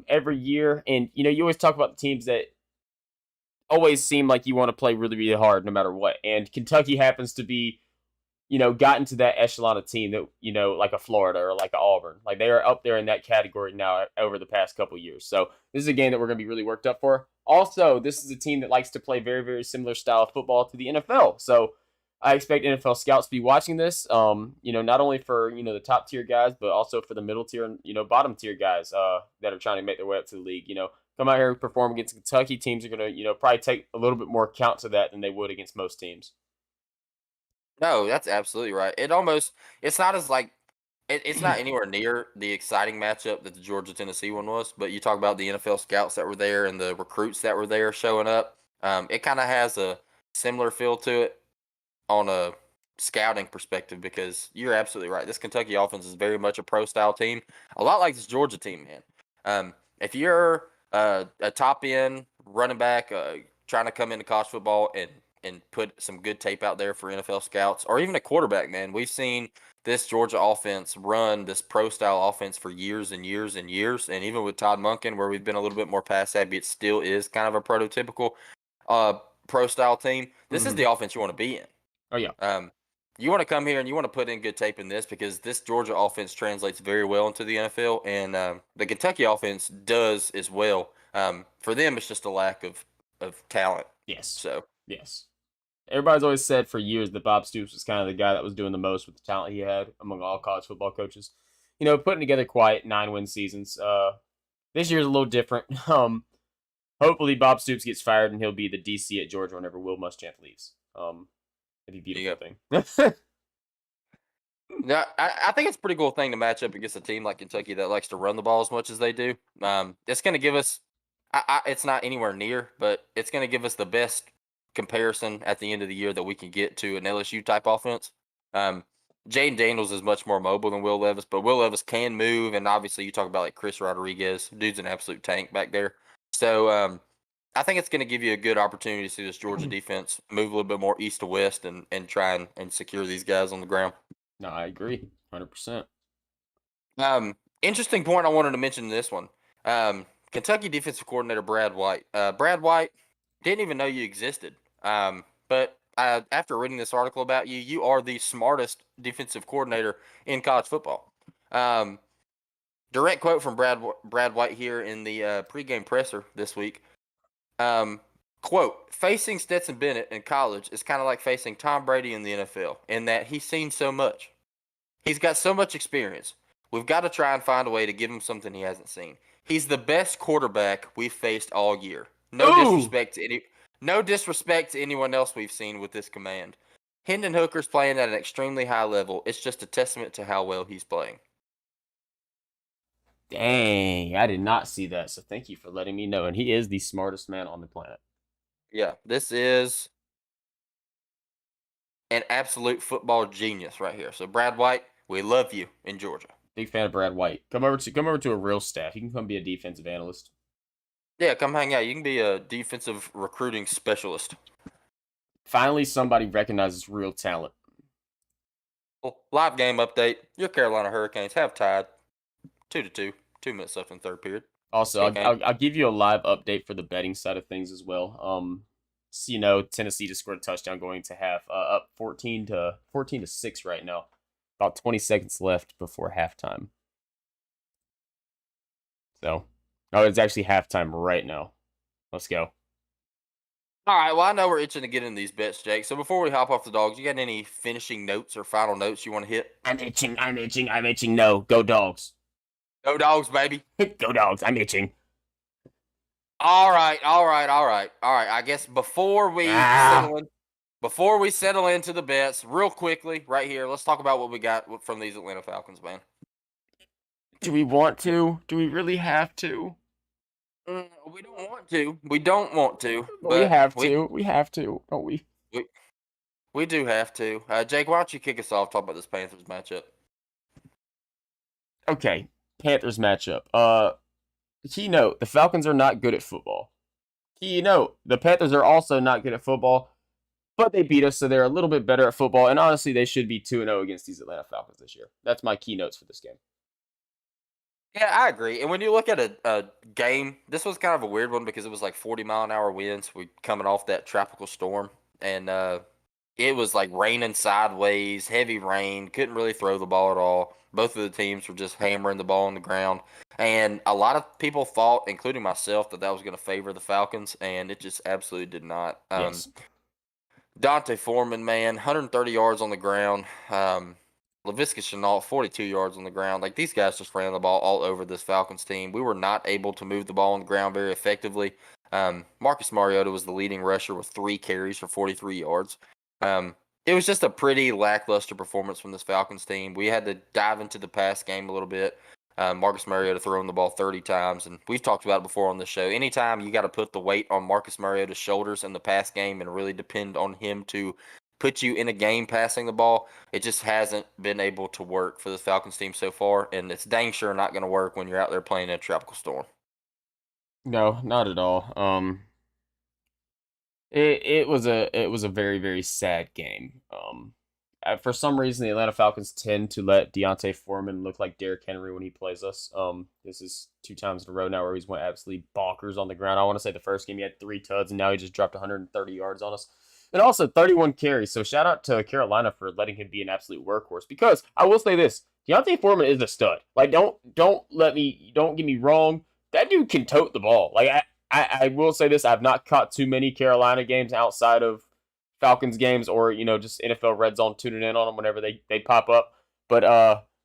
every year. And, you always talk about the teams that always seem like you want to play really, really hard no matter what. And Kentucky happens to be gotten to that echelon of team that, like a Florida or like a Auburn. Like they are up there in that category now over the past couple of years. So this is a game that we're going to be really worked up for. Also, this is a team that likes to play very, very similar style of football to the NFL. So I expect NFL scouts to be watching this, not only for, the top tier guys, but also for the middle tier and, bottom tier guys that are trying to make their way up to the league. Come out here and perform against Kentucky. Teams are going to, probably take a little bit more account to that than they would against most teams. No, that's absolutely right. It's not as like, it's not anywhere near the exciting matchup that the Georgia Tennessee one was. But you talk about the NFL scouts that were there and the recruits that were there showing up. It kind of has a similar feel to it on a scouting perspective because you're absolutely right. This Kentucky offense is very much a pro style team, a lot like this Georgia team, man. If you're a top end running back trying to come into college football and put some good tape out there for NFL scouts, or even a quarterback, man, we've seen this Georgia offense run this pro style offense for years and years and years. And even with Todd Monken, where we've been a little bit more pass happy, it still is kind of a prototypical uh, pro style team. This is Mm-hmm. the offense you want to be in. Oh, yeah. You want to come here and you want to put in good tape in this because this Georgia offense translates very well into the NFL, and the Kentucky offense does as well. For them, it's just a lack of talent. Yes. So Yes. Everybody's always said for years that Bob Stoops was kind of the guy that was doing the most with the talent he had among all college football coaches. Putting together quiet 9-win seasons. This year's a little different. Hopefully Bob Stoops gets fired and he'll be the DC at Georgia whenever Will Muschamp leaves. That'd be a beautiful thing. now, I think it's a pretty cool thing to match up against a team like Kentucky that likes to run the ball as much as they do. It's going to give us. It's not anywhere near, but it's going to give us the best comparison at the end of the year that we can get to an LSU type offense. Um, Jaden Daniels is much more mobile than Will Levis, but Will Levis can move, and obviously you talk about like Chris Rodriguez, dude's an absolute tank back there. So I think it's going to give you a good opportunity to see this Georgia defense move a little bit more east to west and try and secure these guys on the ground. No, I agree. 100%. Interesting point I wanted to mention in this one. Kentucky defensive coordinator Brad White. Brad White didn't even know you existed. But after reading this article about you, you are the smartest defensive coordinator in college football. Direct quote from Brad White here in the pregame presser this week. Quote, facing Stetson Bennett in college is kind of like facing Tom Brady in the NFL in that he's seen so much. He's got so much experience. We've got to try and find a way to give him something he hasn't seen. He's the best quarterback we've faced all year. Ooh! No disrespect to anyone else we've seen with this command. Hendon Hooker's playing at an extremely high level. It's just a testament to how well he's playing. Dang, I did not see that. So thank you for letting me know. And he is the smartest man on the planet. Yeah, this is an absolute football genius right here. So Brad White, we love you in Georgia. Big fan of Brad White. Come over to a real staff. He can come be a defensive analyst. Yeah, come hang out. You can be a defensive recruiting specialist. Finally, somebody recognizes real talent. Well, live game update. Your Carolina Hurricanes have tied 2-2. 2 minutes left in the third period. Also, Good game. I'll give you a live update for the betting side of things as well. So, Tennessee just scored a touchdown going to half, up 14-6 right now. About 20 seconds left before halftime. So, it's actually halftime right now. Let's go. All right. Well, I know we're itching to get in these bets, Jake. So before we hop off the dogs, you got any finishing notes or final notes you want to hit? I'm itching. No, go dogs. Go dogs, baby. Go dogs. I'm itching. All right. I guess before we settle into the bets, real quickly, right here, let's talk about what we got from these Atlanta Falcons, man. Do we want to? Do we really have to? We don't want to. We don't want to. But we have to. We have to, don't we? We do have to. Jake, why don't you kick us off? Talk about this Panthers matchup. Okay, Panthers matchup. Key note: the Falcons are not good at football. Key note: the Panthers are also not good at football, but they beat us, so they're a little bit better at football. And honestly, they should be 2-0 against these Atlanta Falcons this year. That's my keynotes for this game. Yeah, I agree. And when you look at a game, this was kind of a weird one because it was like 40-mile-an-hour winds. We coming off that tropical storm, and it was like raining sideways, heavy rain. Couldn't really throw the ball at all. Both of the teams were just hammering the ball on the ground. And a lot of people thought, including myself, that was going to favor the Falcons, and it just absolutely did not. Yes. Dante Foreman, man, 130 yards on the ground. Laviska Shenault, 42 yards on the ground. Like, these guys just ran the ball all over this Falcons team. We were not able to move the ball on the ground very effectively. Marcus Mariota was the leading rusher with 3 carries for 43 yards. It was just a pretty lackluster performance from this Falcons team. We had to dive into the pass game a little bit. Marcus Mariota throwing the ball 30 times, and we've talked about it before on the show. Anytime you got to put the weight on Marcus Mariota's shoulders in the pass game and really depend on him to put you in a game passing the ball, it just hasn't been able to work for the Falcons team so far, and it's dang sure not going to work when you're out there playing in a tropical storm. No, not at all. It was a very, very sad game. For some reason, the Atlanta Falcons tend to let Deontay Foreman look like Derrick Henry when he plays us. This is 2 times in a row now where he's went absolutely bonkers on the ground. I want to say the first game he had 3 tuds, and now he just dropped 130 yards on us. And also 31 carries. So shout out to Carolina for letting him be an absolute workhorse. Because I will say this, Deontay Foreman is a stud. Like, don't get me wrong. That dude can tote the ball. Like, I will say this, I've not caught too many Carolina games outside of Falcons games or, just NFL Red Zone tuning in on them whenever they pop up. But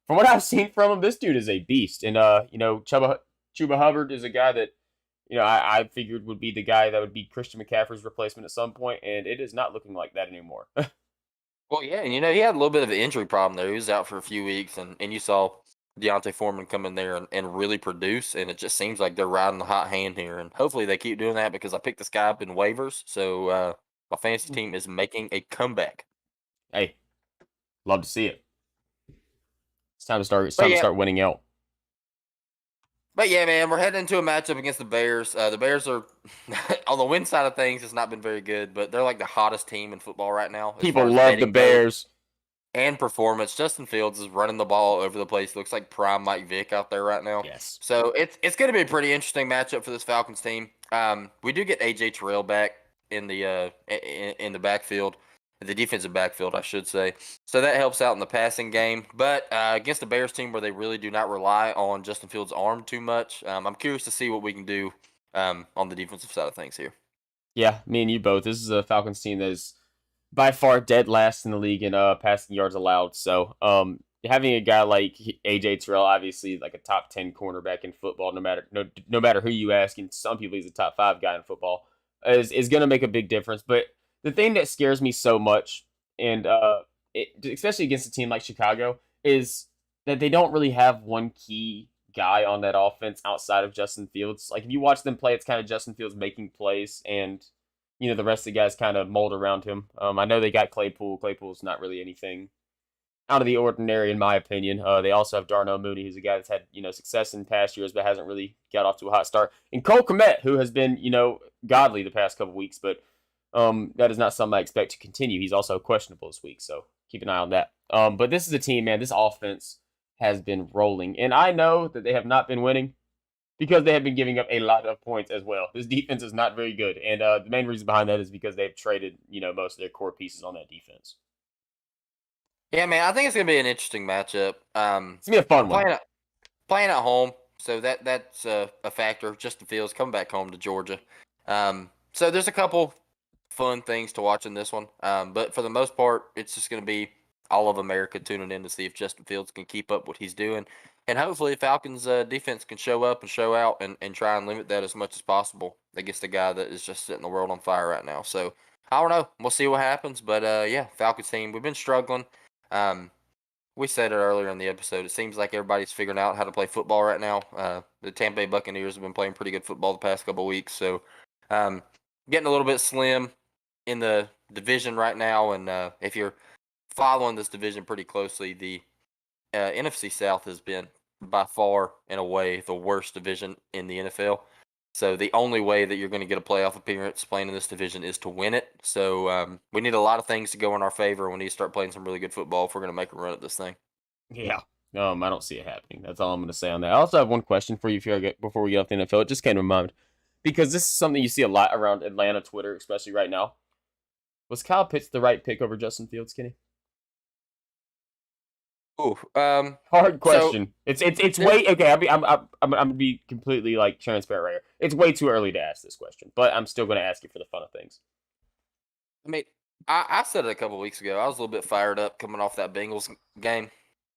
from what I've seen from him, this dude is a beast. And, Chuba Hubbard is a guy that, I figured would be the guy that would be Christian McCaffrey's replacement at some point, and it is not looking like that anymore. Well, yeah, and he had a little bit of an injury problem there. He was out for a few weeks, and you saw Deontay Foreman come in there and really produce, and it just seems like they're riding the hot hand here, and hopefully they keep doing that because I picked this guy up in waivers, so my fantasy team is making a comeback. Hey, love to see it. It's time to start winning out. But yeah, man, we're heading into a matchup against the Bears. The Bears are, on the win side of things, it's not been very good, but they're like the hottest team in football right now. People love the Bears. And performance. Justin Fields is running the ball all over the place. Looks like prime Mike Vick out there right now. Yes. So it's going to be a pretty interesting matchup for this Falcons team. We do get AJ Terrell back in the backfield. The defensive backfield, I should say. So that helps out in the passing game. But against the Bears team where they really do not rely on Justin Fields' arm too much, I'm curious to see what we can do on the defensive side of things here. Yeah, me and you both. This is a Falcons team that is by far dead last in the league in passing yards allowed. So having a guy like AJ Terrell, obviously like a top 10 cornerback in football, no matter who you ask, and some people he's a top 5 guy in football, is going to make a big difference. But the thing that scares me so much, and especially against a team like Chicago, is that they don't really have one key guy on that offense outside of Justin Fields. Like if you watch them play, it's kind of Justin Fields making plays, and the rest of the guys kind of mold around him. I know they got Claypool. Claypool's not really anything out of the ordinary, in my opinion. They also have Darnell Mooney, who's a guy that's had success in past years, but hasn't really got off to a hot start. And Cole Kmet, who has been godly the past couple weeks, but that is not something I expect to continue. He's also questionable this week, so keep an eye on that. But this is a team, man. This offense has been rolling, and I know that they have not been winning because they have been giving up a lot of points as well. This defense is not very good, and the main reason behind that is because they've traded most of their core pieces on that defense. Yeah, man, I think it's gonna be an interesting matchup. It's gonna be a fun one. Playing at home, so that's a factor. Justin Fields coming back home to Georgia. So there's a couple fun things to watch in this one. But for the most part, it's just going to be all of America tuning in to see if Justin Fields can keep up what he's doing. And hopefully Falcons defense can show up and show out and try and limit that as much as possible against the guy that is just setting the world on fire right now. So I don't know. We'll see what happens. But yeah, Falcons team, we've been struggling. We said it earlier in the episode. It seems like everybody's figuring out how to play football right now. The Tampa Bay Buccaneers have been playing pretty good football the past couple of weeks. So getting a little bit slim in the division right now. And if you're following this division pretty closely, the NFC South has been by far and away the worst division in the NFL. So the only way that you're going to get a playoff appearance playing in this division is to win it. So we need a lot of things to go in our favor. We need to start playing some really good football if we're going to make a run at this thing. Yeah. I don't see it happening. That's all I'm going to say on that. I also have one question for you before we get off the NFL. It just came to mind because this is something you see a lot around Atlanta Twitter, especially right now. Was Kyle Pitts the right pick over Justin Fields, Kenny? Ooh, hard question. So it's way okay. I'm gonna be completely transparent right here. It's way too early to ask this question, but I'm still going to ask you for the fun of things. I mean, I said it a couple weeks ago. I was a little bit fired up coming off that Bengals game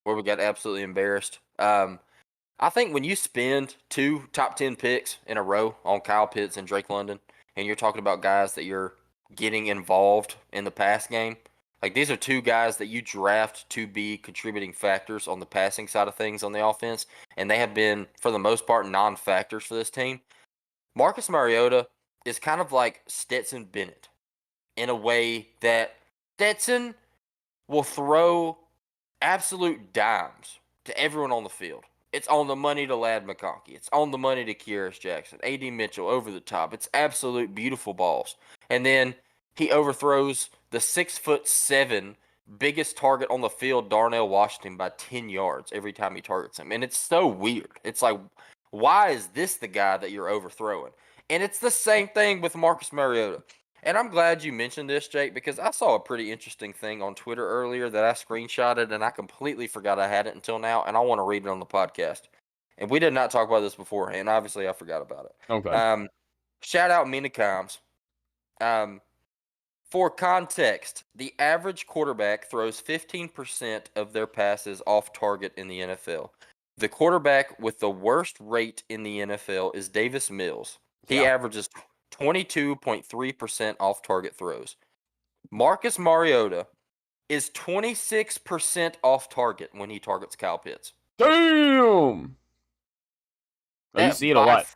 where we got absolutely embarrassed. I think when you spend 2 top 10 picks in a row on Kyle Pitts and Drake London, and you're talking about guys that you're getting involved in the pass game, like these are 2 guys that you draft to be contributing factors on the passing side of things on the offense, and they have been, for the most part, non-factors for this team. Marcus Mariota is kind of like Stetson Bennett in a way that Stetson will throw absolute dimes to everyone on the field. It's on the money to Ladd McConkey. It's on the money to Kyrus Jackson. A.D. Mitchell over the top. It's absolute beautiful balls. And then he overthrows the 6'7" biggest target on the field, Darnell Washington, by 10 yards every time he targets him. And it's so weird. It's like, why is this the guy that you're overthrowing? And it's the same thing with Marcus Mariota. And I'm glad you mentioned this, Jake, because I saw a pretty interesting thing on Twitter earlier that I screenshotted, and I completely forgot I had it until now, and I want to read it on the podcast. And we did not talk about this beforehand. Obviously, I forgot about it. Okay. Shout out Mina Kimes. For context, the average quarterback throws 15% of their passes off target in the NFL. The quarterback with the worst rate in the NFL is Davis Mills. He averages 22.3% off target throws. Marcus Mariota is 26% off target when he targets Kyle Pitts. Damn! You see it a lot.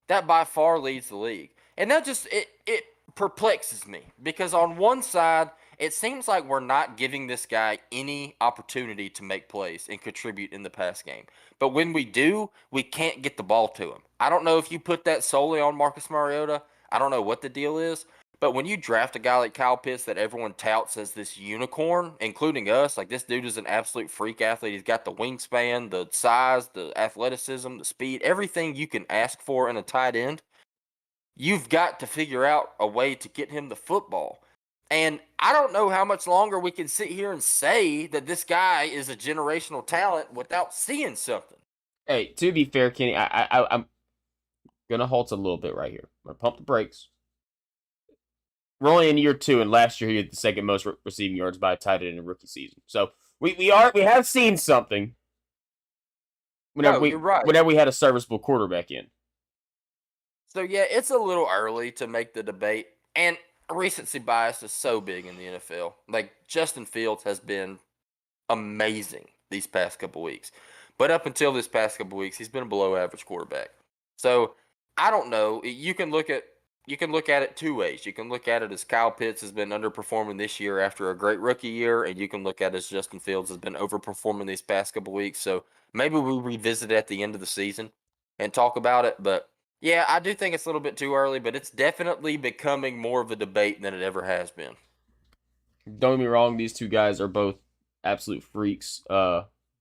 That by far leads the league. And that just, it perplexes me because on one side, it seems like we're not giving this guy any opportunity to make plays and contribute in the pass game. But when we do, we can't get the ball to him. I don't know if you put that solely on Marcus Mariota. I don't know what the deal is. But when you draft a guy like Kyle Pitts that everyone touts as this unicorn, including us, like this dude is an absolute freak athlete. He's got the wingspan, the size, the athleticism, the speed, everything you can ask for in a tight end. You've got to figure out a way to get him the football. And I don't know how much longer we can sit here and say that this guy is a generational talent without seeing something. Hey, to be fair, Kenny, I'm going to halt a little bit right here. I'm going to pump the brakes. We're only in year 2, and last year he had the second most receiving yards by a tight end in a rookie season. So we have seen something. You're right. Whenever we had a serviceable quarterback in. So yeah, it's a little early to make the debate, and recency bias is so big in the NFL. Like Justin Fields has been amazing these past couple weeks, But up until this past couple weeks, he's been a below average quarterback. So I don't know. You can look at it two ways. You can look at it as Kyle Pitts has been underperforming this year after a great rookie year, and you can look at it as Justin Fields has been overperforming these past couple weeks. So maybe we revisit it at the end of the season and talk about it. But yeah, I do think it's a little bit too early, but it's definitely becoming more of a debate than it ever has been. Don't get me wrong; these two guys are both absolute freaks,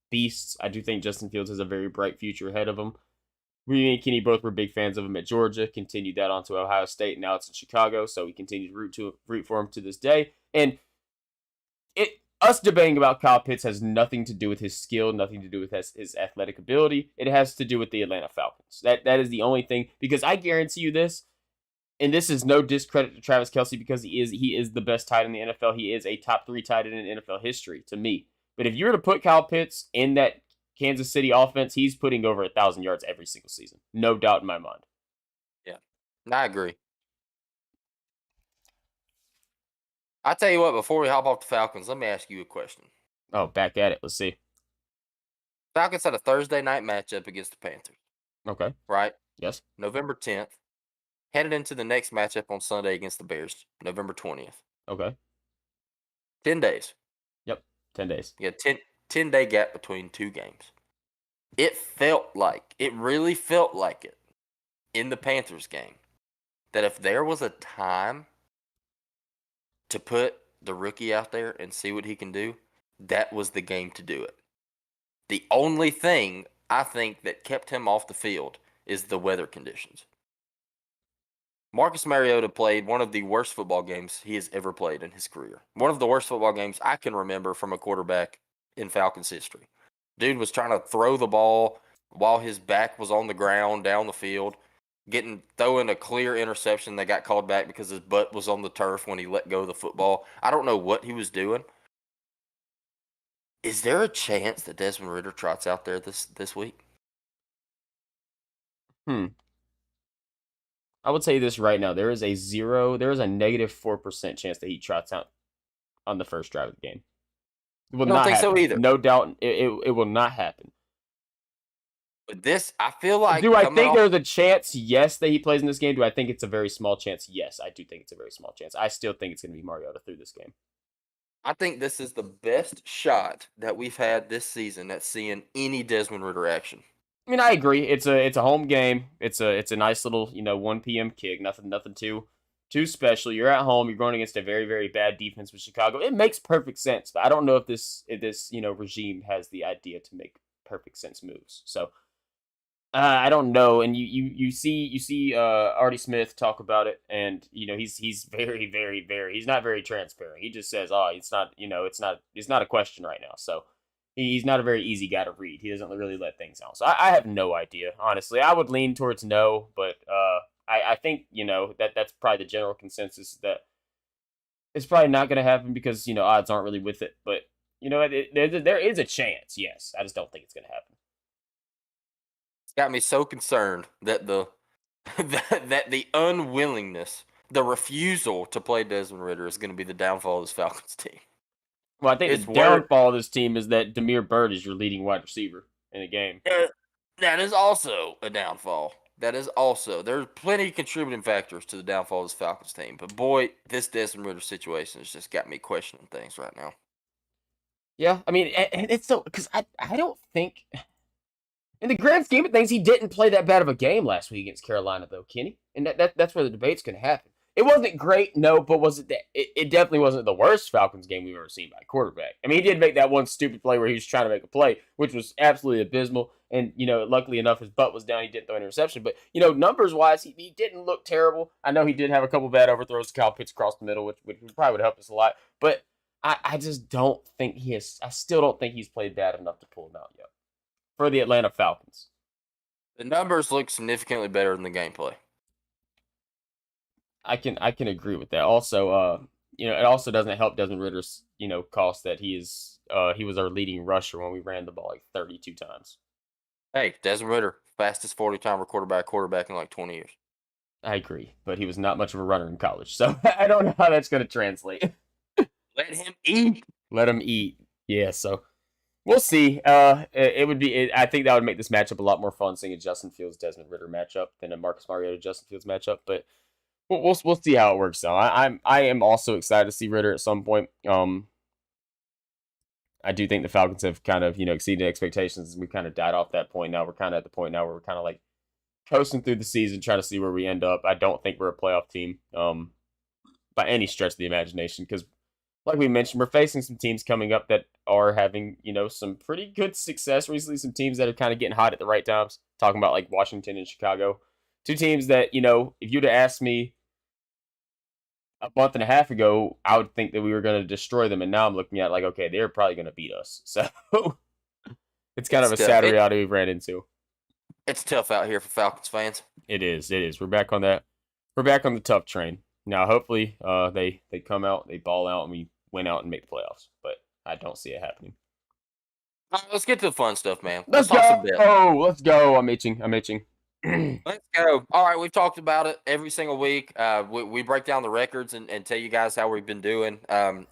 beasts. I do think Justin Fields has a very bright future ahead of him. We and Kenny both were big fans of him at Georgia. Continued that on to Ohio State. Now it's in Chicago, so we continue to root for him to this day. And us debating about Kyle Pitts has nothing to do with his skill, nothing to do with his athletic ability. It has to do with the Atlanta Falcons. That is the only thing, because I guarantee you this, and this is no discredit to Travis Kelce, because he is the best tight end in the NFL. He is a top 3 tight end in NFL history to me. But if you were to put Kyle Pitts in that Kansas City offense, he's putting over 1,000 yards every single season. No doubt in my mind. Yeah, I agree. I tell you what, before we hop off the Falcons, let me ask you a question. Oh, back at it. Let's see. Falcons had a Thursday night matchup against the Panthers. Okay. Right? Yes. November 10th. Headed into the next matchup on Sunday against the Bears, November 20th. Okay. 10 days. Yep. 10 days. Yeah, 10-day gap between two games. It really felt like it in the Panthers game that if there was a time to put the rookie out there and see what he can do, that was the game to do it. The only thing I think that kept him off the field is the weather conditions. Marcus Mariota played one of the worst football games he has ever played in his career. One of the worst football games I can remember from a quarterback in Falcons history. Dude was trying to throw the ball while his back was on the ground down the field, throwing a clear interception that got called back because his butt was on the turf when he let go of the football. I don't know what he was doing. Is there a chance that Desmond Ridder trots out there this week? I would say this right now. There is a -4% chance that he trots out on the first drive of the game. It will I don't not think happen. so either. No doubt, it will not happen. But this, I feel like. Do I think there's a chance? Yes, that he plays in this game. Do I think it's a very small chance? Yes, I do think it's a very small chance. I still think it's going to be Mariota through this game. I think this is the best shot that we've had this season at seeing any Desmond Ridder action. I mean, I agree. It's a home game. It's a nice little 1 p.m. kick. Nothing too special. You're at home. You're going against a very, very bad defense with Chicago. It makes perfect sense. But I don't know if this regime has the idea to make perfect sense moves. So I don't know. And you see Artie Smith talk about it, and he's very, very, very. He's not very transparent. He just says, "Oh, it's not it's not a question right now." So. He's not a very easy guy to read. He doesn't really let things out. So I have no idea, honestly. I would lean towards no, but I think, that's probably the general consensus, that it's probably not going to happen because, odds aren't really with it. But, there is a chance, yes. I just don't think it's going to happen. It's got me so concerned that that the unwillingness, the refusal to play Desmond Ridder is going to be the downfall of this Falcons team. Well, I think the downfall of this team is that Damiere Byrd is your leading wide receiver in the game. That is also a downfall. There's plenty of contributing factors to the downfall of this Falcons team. But boy, this Desmond Ridder situation has just got me questioning things right now. Yeah, I mean, and it's so, because I don't think, in the grand scheme of things, he didn't play that bad of a game last week against Carolina, though, Kenny. And that's where the debate's going to happen. It wasn't great, no, but was it that? It definitely wasn't the worst Falcons game we've ever seen by a quarterback. I mean, he did make that one stupid play where he was trying to make a play, which was absolutely abysmal. And, luckily enough, his butt was down. He didn't throw an interception. But, numbers-wise, he didn't look terrible. I know he did have a couple bad overthrows to Kyle Pitts across the middle, which probably would help us a lot. But I just don't think I still don't think he's played bad enough to pull him out yet for the Atlanta Falcons. The numbers look significantly better than the gameplay. I can agree with that. Also, it also doesn't help Desmond Ridder's, cost that he was our leading rusher when we ran the ball like 32 times. Hey, Desmond Ridder, fastest 40-timer quarterback in like 20 years. I agree, but he was not much of a runner in college, so I don't know how that's going to translate. Let him eat. Let him eat. Yeah, so We'll see. It would be. I think that would make this matchup a lot more fun, seeing a Justin Fields Desmond Ritter matchup than a Marcus Mariota Justin Fields matchup. But we'll see how it works. Though I am also excited to see Ritter at some point. I do think the Falcons have kind of exceeded expectations. We kind of died off that point. Now we're kind of at the point now where we're kind of like coasting through the season, trying to see where we end up. I don't think we're a playoff team by any stretch of the imagination because, like we mentioned, we're facing some teams coming up that are having some pretty good success recently. Some teams that are kind of getting hot at the right times. Talking about like Washington and Chicago, two teams that if you'd have asked me a month and a half ago, I would think that we were going to destroy them, and now I'm looking at like, okay, they're probably going to beat us. So it's kind of It's a tough. sad reality we've ran into. It's tough out here for Falcons fans. It is. It is. We're back on that. We're back on the tough train now. Hopefully, they come out, they ball out, and we win out and make the playoffs. But I don't see it happening. All right, let's get to the fun stuff, man. Let's talk go. some bets. Oh, let's go. I'm itching. I'm itching. Let's go. All right, we've talked about it every single week. We break down the records and tell you guys how we've been doing.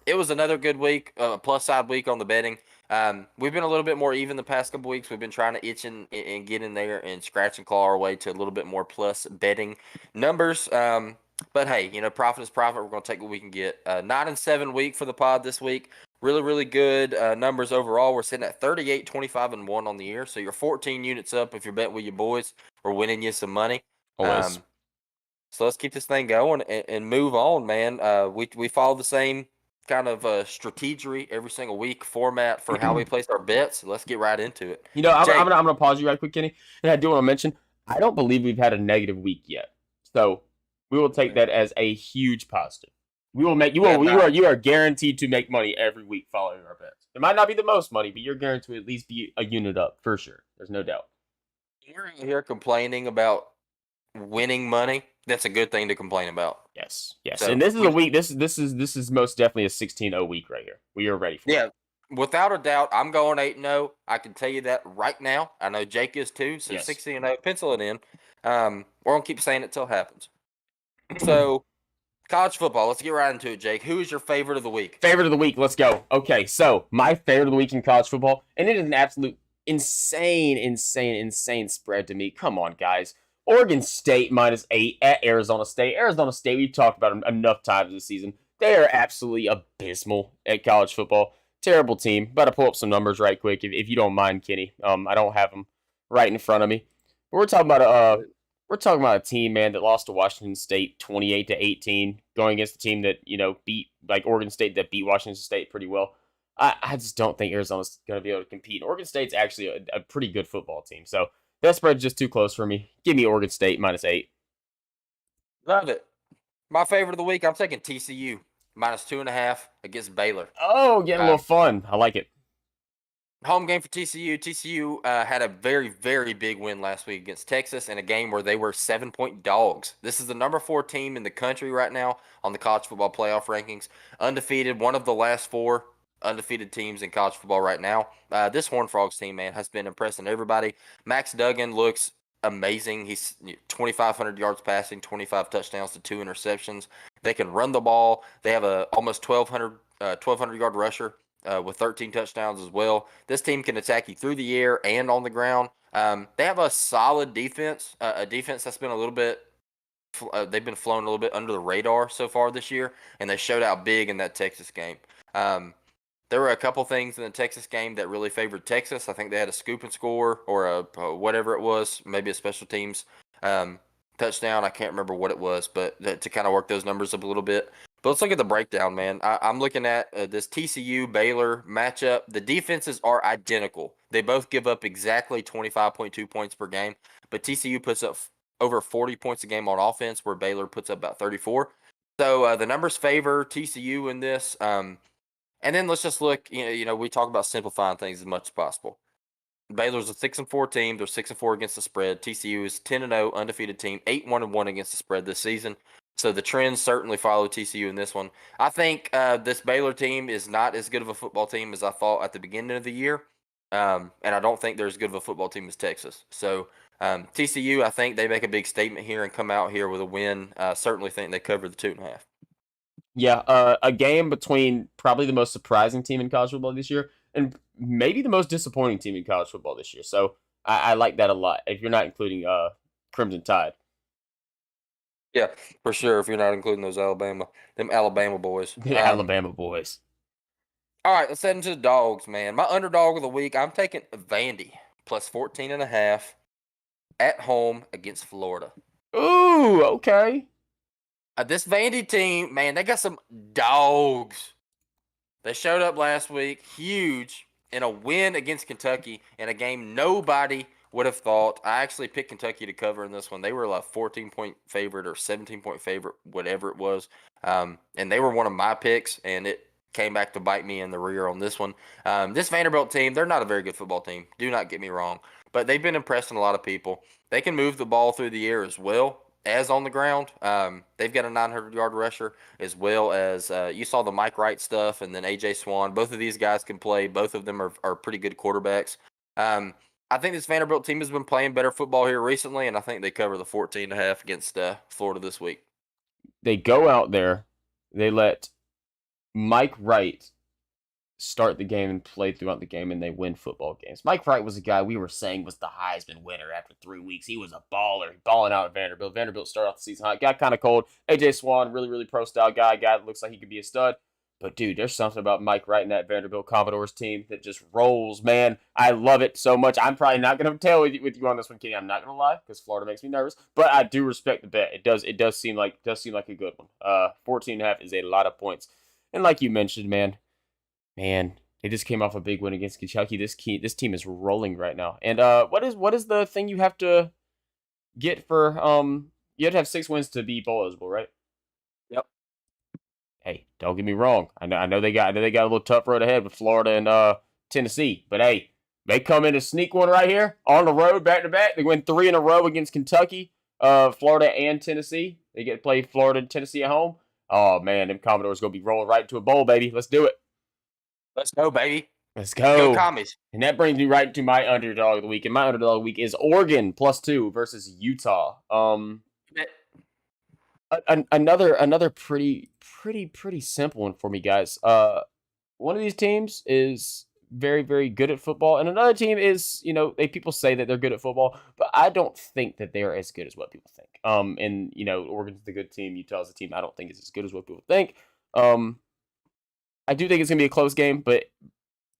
It was another good week, plus side week on the betting. We've been a little bit more even the past couple weeks. We've been trying to itch and get in there and scratch and claw our way to a little bit more plus betting numbers. But hey, profit is profit. We're going to take what we can get. 9-7 week for the pod this week. Really, really good numbers overall. We're sitting at 38, 25, and 1 on the year. So you're 14 units up if you're betting with your boys. We're winning you some money. Always. So let's keep this thing going and move on, man. We follow the same kind of strategery every single week format for how we place our bets. So let's get right into it. I'm gonna pause you right quick, Kenny, and I do want to mention I don't believe we've had a negative week yet, so we will take that as a huge positive. We will make you are guaranteed to make money every week following our bets. It might not be the most money, but you're guaranteed to at least be a unit up for sure. There's no doubt. You're here complaining about winning money. That's a good thing to complain about. Yes. So, and this is a week. This is most definitely a 16-0 week right here. We are ready for it. Without a doubt, I'm going 8-0. I can tell you that right now. I know Jake is too. So 16-0. Pencil it in. We're gonna keep saying it till it happens. So, college football. Let's get right into it, Jake. Who is your favorite of the week? Favorite of the week. Let's go. Okay, so my favorite of the week in college football, and it is an absolute insane spread to me. Come on, guys. Oregon State -8 at Arizona State. Arizona State, we've talked about them enough times this season. They are absolutely abysmal at college football. Terrible team. About to pull up some numbers right quick, if you don't mind, Kenny. I don't have them right in front of me. But we're talking about a team, man, that lost to Washington State 28-18, going against a team that beat like Oregon State that beat Washington State pretty well. I just don't think Arizona's going to be able to compete. Oregon State's actually a pretty good football team, so that spread's just too close for me. Give me Oregon State -8. Love it. My favorite of the week, I'm taking TCU -2.5 against Baylor. Oh, getting a little fun. I like it. Home game for TCU. TCU had a very, very big win last week against Texas in a game where they were 7-point dogs. This is the number 4 team in the country right now on the college football playoff rankings. Undefeated, one of the last 4 undefeated teams in college football right now. This Horned Frogs team, man, has been impressing everybody. Max Duggan looks amazing. He's 2,500 yards passing, 25 touchdowns to 2 interceptions. They can run the ball. They have a almost 1,200 yard rusher with 13 touchdowns as well. This team can attack you through the air and on the ground. They have a solid defense, a defense that's been a little bit. They've been flown a little bit under the radar so far this year, and they showed out big in that Texas game. There were a couple things in the Texas game that really favored Texas. I think they had a scoop and score or a whatever it was, maybe a special teams touchdown. I can't remember what it was, but to kind of work those numbers up a little bit. But let's look at the breakdown, man. I'm looking at this TCU Baylor matchup. The defenses are identical. They both give up exactly 25.2 points per game, but TCU puts up over 40 points a game on offense, where Baylor puts up about 34. So the numbers favor TCU in this. And then let's just look. We talk about simplifying things as much as possible. Baylor's a 6-4 team. They're 6-4 against the spread. TCU is 10-0 undefeated team, 8-1-1 against the spread this season. So the trends certainly follow TCU in this one. I think this Baylor team is not as good of a football team as I thought at the beginning of the year, and I don't think they're as good of a football team as Texas. So TCU, I think they make a big statement here and come out here with a win. Certainly think they cover the 2.5. Yeah, a game between probably the most surprising team in college football this year and maybe the most disappointing team in college football this year. So I like that a lot. If you're not including Crimson Tide, Yeah, for sure. If you're not including them Alabama boys. the Alabama boys. All right, let's head into the dogs, man. My underdog of the week, I'm taking Vandy plus 14.5 at home against Florida. Ooh, okay. This Vandy team, man, they got some dogs. They showed up last week, huge, in a win against Kentucky in a game nobody would have thought. I actually picked Kentucky to cover in this one. They were like 14-point favorite or 17-point favorite, whatever it was. And they were one of my picks, and it came back to bite me in the rear on this one. This Vanderbilt team, they're not a very good football team. Do not get me wrong. But they've been impressing a lot of people. They can move the ball through the air as well as on the ground. They've got a 900-yard rusher as well as you saw the Mike Wright stuff and then A.J. Swan. Both of these guys can play. Both of them are pretty good quarterbacks. I think this Vanderbilt team has been playing better football here recently, and I think they cover the 14.5 against Florida this week. They go out there, they let Mike Wright start the game and play throughout the game, and they win football games. Mike Wright was a guy we were saying was the Heisman winner after 3 weeks. He was a baller, balling out at Vanderbilt. Vanderbilt started off the season hot, got kind of cold. AJ Swan, really, really pro style guy that looks like he could be a stud. But dude, there's something about Mike Wright and that Vanderbilt Commodores team that just rolls, man. I love it so much. I'm probably not going to tell with you on this one, Kenny. I'm not going to lie because Florida makes me nervous, but I do respect the bet. It does seem like a good one. 14.5 is a lot of points, and like you mentioned, man, they just came off a big win against Kentucky. This team is rolling right now. And what is the thing you have to get for you have to have 6 wins to be bowl eligible, right? Yep. Hey, don't get me wrong. I know they got a little tough road ahead with Florida and Tennessee, but hey, they come in to sneak one right here on the road back to back. They win 3 in a row against Kentucky, Florida and Tennessee. They get to play Florida and Tennessee at home. Oh man, them Commodores gonna be rolling right into a bowl, baby. Let's do it. Let's go, baby. Let's Go go. Commies. And that brings me right to my underdog of the week. And my underdog of the week is Oregon +2 versus Utah. Another pretty simple one for me, guys. One of these teams is very, very good at football, and another team is, people say that they're good at football, but I don't think that they are as good as what people think. And Oregon's the good team, Utah's the team I don't think is as good as what people think. I do think it's gonna be a close game, but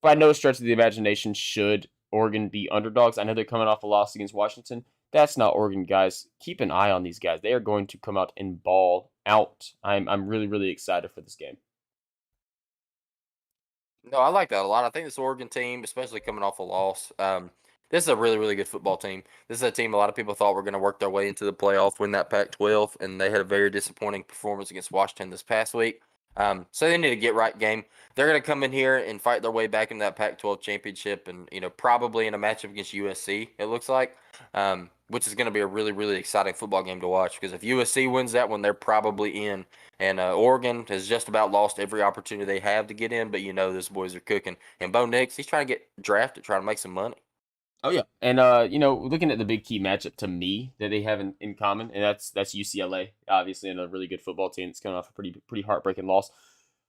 by no stretch of the imagination should Oregon be underdogs. I know they're coming off a loss against Washington. That's not Oregon, guys. Keep an eye on these guys. They are going to come out and ball out. I'm really, really excited for this game. No, I like that a lot. I think this Oregon team, especially coming off a loss, this is a really, really good football team. This is a team a lot of people thought were going to work their way into the playoff, win that Pac-12, and they had a very disappointing performance against Washington this past week. So they need a get-right game. They're going to come in here and fight their way back in that Pac-12 championship, and probably in a matchup against USC. It looks like, which is going to be a really, really exciting football game to watch. Because if USC wins that one, they're probably in. And Oregon has just about lost every opportunity they have to get in, but those boys are cooking. And Bo Nix, he's trying to get drafted, trying to make some money. Oh yeah, and looking at the big key matchup to me that they have in common, and that's UCLA, obviously, and a really good football team that's coming off a pretty heartbreaking loss.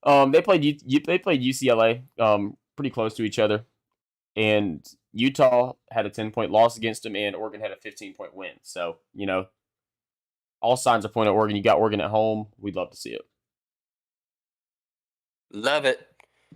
They played UCLA pretty close to each other, and Utah had a 10-point loss against them, and Oregon had a 15-point win. So all signs are pointing at Oregon. You got Oregon at home. We'd love to see it. Love it.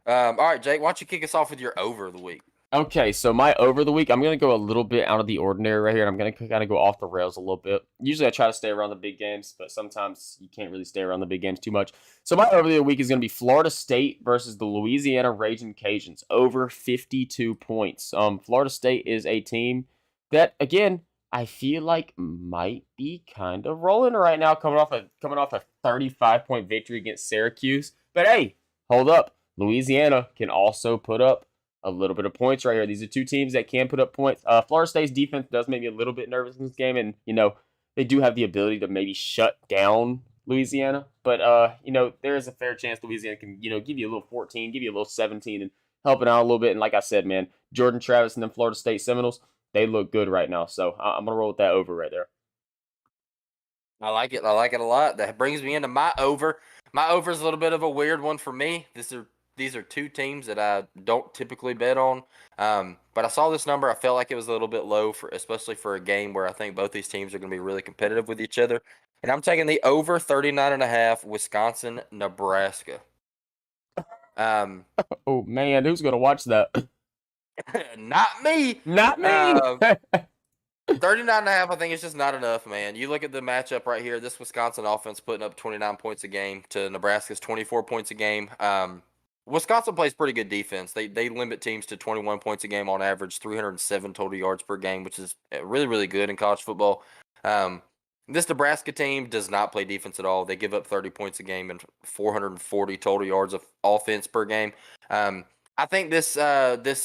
All right, Jake, why don't you kick us off with your over of the week? Okay, so my over the week, I'm going to go a little bit out of the ordinary right here, and I'm going to kind of go off the rails a little bit. Usually I try to stay around the big games, but sometimes you can't really stay around the big games too much. So my over the week is going to be Florida State versus the Louisiana Raging Cajuns, over 52 points. Florida State is a team that, again, I feel like might be kind of rolling right now, coming off a 35-point victory against Syracuse. But hey, hold up. Louisiana can also put up a little bit of points right here. These are two teams that can put up points. Florida State's defense does make me a little bit nervous in this game, and they do have the ability to maybe shut down Louisiana. But there is a fair chance Louisiana can give you a little 14, give you a little 17, and help it out a little bit. And like I said, man, Jordan Travis and the Florida State Seminoles, they look good right now. So I'm gonna roll with that over right there. I like it. I like it a lot. That brings me into my over. My over is a little bit of a weird one for me. These these are two teams that I don't typically bet on. But I saw this number. I felt like it was a little bit low for, especially for a game where I think both these teams are going to be really competitive with each other. And I'm taking the over 39.5 Wisconsin, Nebraska. Um, Oh man, who's gonna watch that? not me. Not me. Um, 39.5, I think it's just not enough, man. You look at the matchup right here. This Wisconsin offense putting up 29 points a game to Nebraska's 24 points a game. Wisconsin plays pretty good defense. They limit teams to 21 points a game on average, 307 total yards per game, which is really, really good in college football. Um, this Nebraska team does not play defense at all. They give up 30 points a game and 440 total yards of offense per game. I think this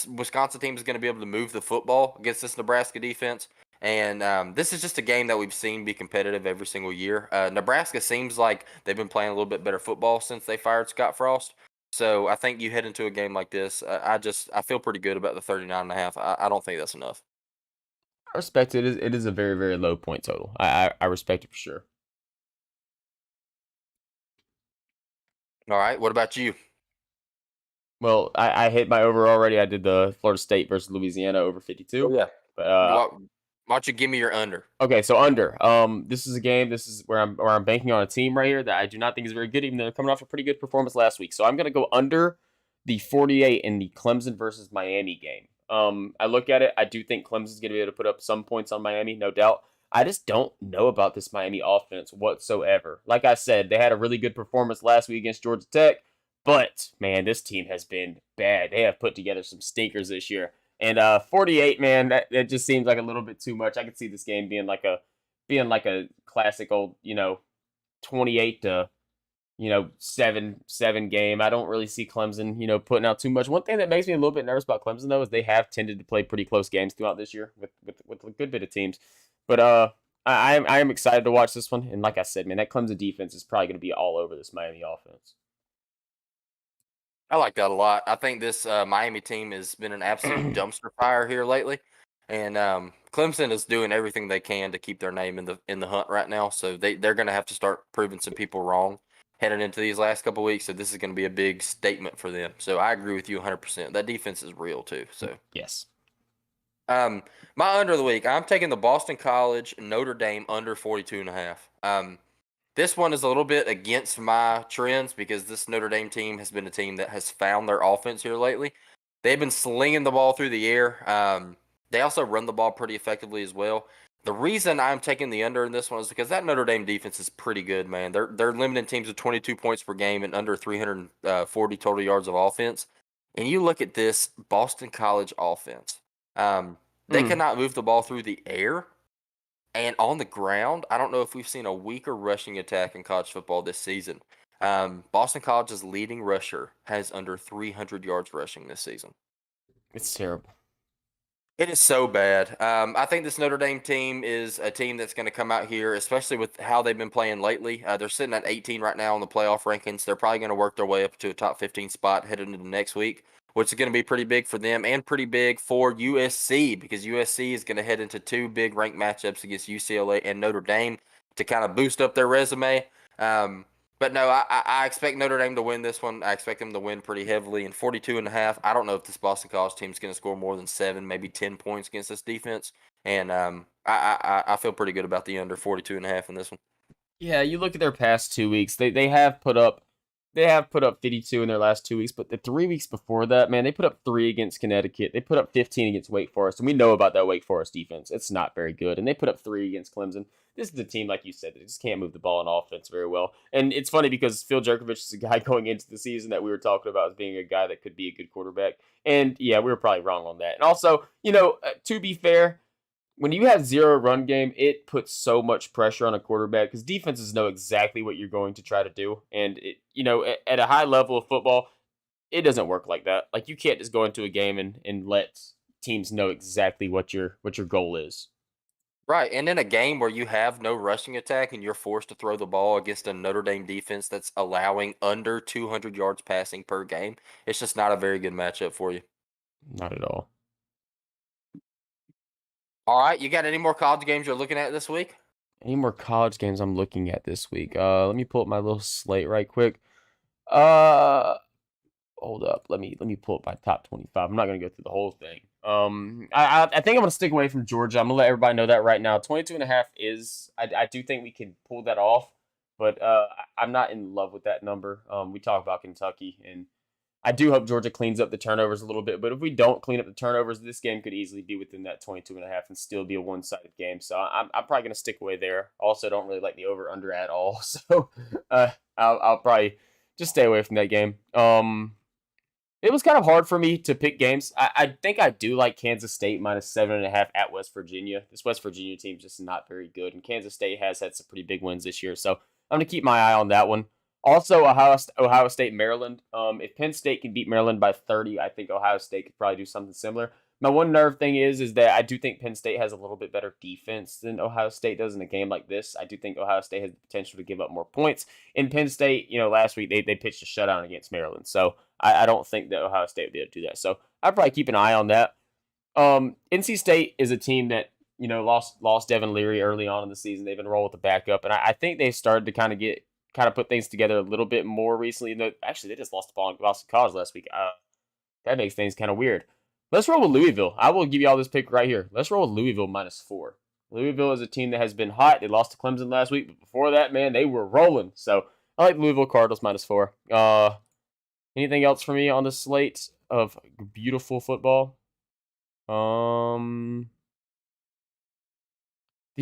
Wisconsin team is going to be able to move the football against this Nebraska defense. And this is just a game that we've seen be competitive every single year. Nebraska seems like they've been playing a little bit better football since they fired Scott Frost. So I think you head into a game like this. I feel pretty good about the 39.5. I don't think that's enough. I respect it. It is a very, very low point total. I respect it for sure. All right. What about you? Well, I hit my over already. I did the Florida State versus Louisiana over Oh 52. yeah. But Why don't you give me your under? okay, so under. This is a game. This is where I'm banking on a team right here that I do not think is very good, even though they're coming off a pretty good performance last week. So I'm gonna go under the 48 in the Clemson versus Miami game. I look at it. I do think Clemson's gonna be able to put up some points on Miami, no doubt. I just don't know about this Miami offense whatsoever. Like I said, they had a really good performance last week against Georgia Tech, but man, this team has been bad. They have put together some stinkers this year. And 48, man, that just seems like a little bit too much. I could see this game being like a classic old, 28 to 7-7 game. I don't really see Clemson, putting out too much. One thing that makes me a little bit nervous about Clemson though is they have tended to play pretty close games throughout this year with a good bit of teams. But I am excited to watch this one. And like I said, man, that Clemson defense is probably going to be all over this Miami offense. I like that a lot. I think this Miami team has been an absolute dumpster fire here lately, and Clemson is doing everything they can to keep their name in the hunt right now. So they're going to have to start proving some people wrong heading into these last couple weeks. So this is going to be a big statement for them. So I agree with you 100%. That defense is real too. So Yes. my under of the week, I'm taking the Boston College Notre Dame under 42.5. This one is a little bit against my trends because this Notre Dame team has been a team that has found their offense here lately. They've been slinging the ball through the air. They also run the ball pretty effectively as well. The reason I'm taking the under in this one is because that Notre Dame defense is pretty good, man. They're limiting teams to 22 points per game and under 340 total yards of offense. And you look at this Boston College offense. They Mm. cannot move the ball through the air. And on the ground, I don't know if we've seen a weaker rushing attack in college football this season. Boston College's leading rusher has under 300 yards rushing this season. It's terrible. It is so bad. I think this Notre Dame team is a team that's going to come out here, especially with how they've been playing lately. They're sitting at 18 right now in the playoff rankings. They're probably going to work their way up to a top 15 spot heading into next week, which is going to be pretty big for them and pretty big for USC because USC is going to head into two big ranked matchups against UCLA and Notre Dame to kind of boost up their resume. But no, I expect Notre Dame to win this one. I expect them to win pretty heavily in 42.5. I don't know if this Boston College team is going to score more than 7, maybe 10 points against this defense. And I feel pretty good about the under 42.5 in this one. Yeah, you look at their past 2 weeks. They have put up 52 in their last 2 weeks, but the 3 weeks before that, man, they put up 3 against Connecticut. They put up 15 against Wake Forest, and we know about that Wake Forest defense. It's not very good, and they put up 3 against Clemson. This is a team, like you said, that just can't move the ball on offense very well. And it's funny because Phil Jerkovich is a guy going into the season that we were talking about as being a guy that could be a good quarterback. And yeah, we were probably wrong on that. And also, to be fair, when you have zero run game, it puts so much pressure on a quarterback because defenses know exactly what you're going to try to do. And at a high level of football, it doesn't work like that. Like you can't just go into a game and let teams know exactly what your goal is. Right. And in a game where you have no rushing attack and you're forced to throw the ball against a Notre Dame defense that's allowing under 200 yards passing per game, it's just not a very good matchup for you. Not at all. All right. You got any more college games you're looking at this week? Any more college games I'm looking at this week? Let me pull up my little slate right quick. Uh, hold up. Let me pull up my top 25. I'm not gonna go through the whole thing. I think I'm gonna stick away from Georgia. I'm gonna let everybody know that right now. 22.5 is I do think we can pull that off, but I'm not in love with that number. We talk about Kentucky, and I do hope Georgia cleans up the turnovers a little bit. But if we don't clean up the turnovers, this game could easily be within that 22.5 and still be a one-sided game. So I'm probably gonna stick away there. Also, don't really like the over/under at all. So I'll probably just stay away from that game. It was kind of hard for me to pick games. I think I do like Kansas State minus 7.5 at West Virginia. This West Virginia team is just not very good, and Kansas State has had some pretty big wins this year. So I'm gonna keep my eye on that one. Also, Ohio State, Maryland. If Penn State can beat Maryland by 30, I think Ohio State could probably do something similar. My one nerve thing is that I do think Penn State has a little bit better defense than Ohio State does in a game like this. I do think Ohio State has the potential to give up more points. In Penn State, last week they pitched a shutout against Maryland, so I don't think that Ohio State would be able to do that. So I'd probably keep an eye on that. NC State is a team that lost Devin Leary early on in the season. They've been rolling with the backup, and I think they've started to kind of put things together a little bit more recently. Actually, they just lost to Boston College last week. That makes things kind of weird. Let's roll with Louisville. I will give you all this pick right here. Let's roll with Louisville -4. Louisville is a team that has been hot. They lost to Clemson last week, but before that, man, they were rolling. So I like Louisville Cardinals -4. Anything else for me on the slate of beautiful football? The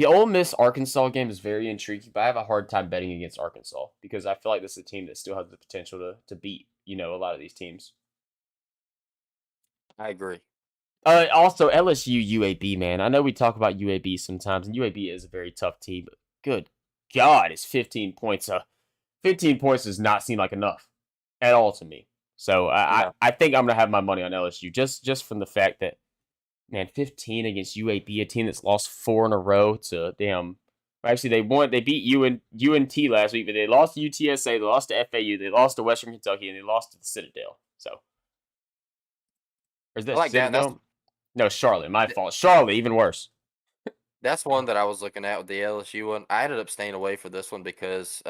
Ole Miss Arkansas game is very intriguing, but I have a hard time betting against Arkansas because I feel like this is a team that still has the potential to beat a lot of these teams. I agree. Also, LSU UAB, man. I know we talk about UAB sometimes, and UAB is a very tough team, but good God, it's 15 points. 15 points does not seem like enough at all to me. So No. I think I'm gonna have my money on LSU just from the fact that, man, 15 against UAB, a team that's lost 4 in a row to damn. Actually, they beat UNT last week, but they lost to UTSA, they lost to FAU, they lost to Western Kentucky, and they lost to the Citadel. So, or is I that like that. That's Citadel? No, Charlotte. My fault. Charlotte, even worse. That's one that I was looking at with the LSU one. I ended up staying away for this one because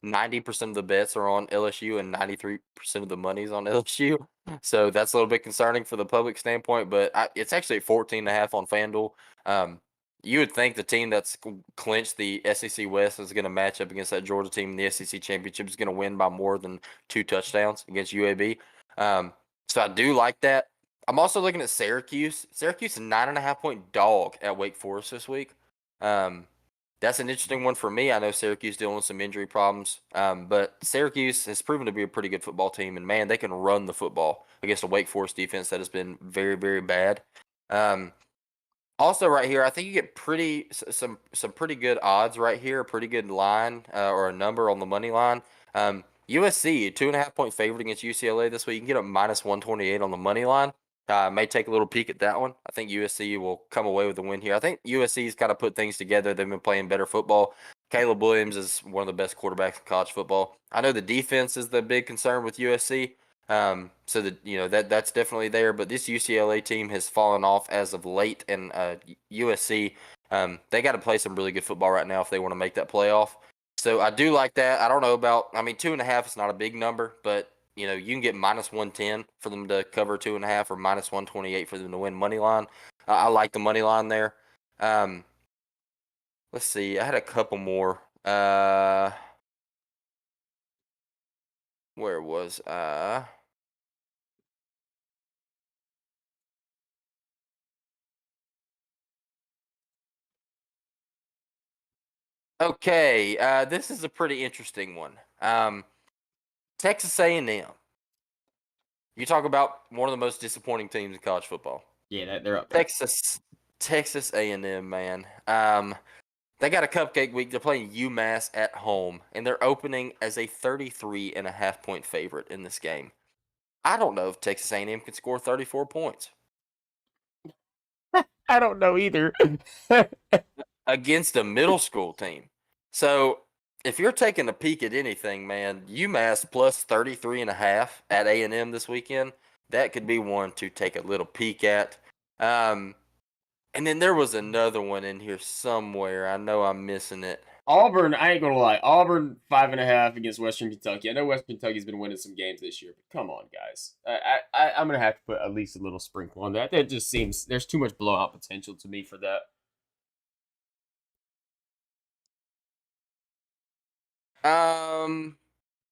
90% of the bets are on LSU and 93% of the money's on LSU. So that's a little bit concerning for the public standpoint, but it's actually at 14.5 on FanDuel. Um, you would think the team that's clinched the SEC West is going to match up against that Georgia team in the SEC Championship, is going to win by more than 2 touchdowns against UAB. So I do like that. I'm also looking at Syracuse. Syracuse is a 9.5-point dog at Wake Forest this week. That's an interesting one for me. I know Syracuse dealing with some injury problems, but Syracuse has proven to be a pretty good football team, and man, they can run the football against a Wake Forest defense that has been very, very bad. Also, right here, I think you get some pretty good odds right here, a pretty good line or a number on the money line. USC, 2.5-point favorite against UCLA this week. You can get a -128 on the money line. May take a little peek at that one. I think USC will come away with a win here. I think USC's kind of put things together. They've been playing better football. Caleb Williams is one of the best quarterbacks in college football. I know the defense is the big concern with USC. So that's definitely there. But this UCLA team has fallen off as of late, and USC they got to play some really good football right now if they want to make that playoff. So I do like that. I don't know about. I mean, 2.5 is not a big number, but you can get -110 for them to cover 2.5 or -128 for them to win money line. I like the money line there. Let's see. I had a couple more. Where was I? Okay, this is a pretty interesting one. Texas A&M. You talk about one of the most disappointing teams in college football. Yeah, they're up there. Texas A&M, man. They got a cupcake week. They're playing UMass at home, and they're opening as a 33.5-point favorite in this game. I don't know if Texas A&M can score 34 points I don't know either. against a middle school team. So if you're taking a peek at anything, man, UMass plus 33.5 at A&M this weekend, that could be one to take a little peek at. And then there was another one in here somewhere. I know I'm missing it. Auburn, I ain't gonna lie. Auburn 5.5 against Western Kentucky. I know Western Kentucky's been winning some games this year, but come on, guys. I'm gonna have to put at least a little sprinkle on that. That just seems there's too much blowout potential to me for that.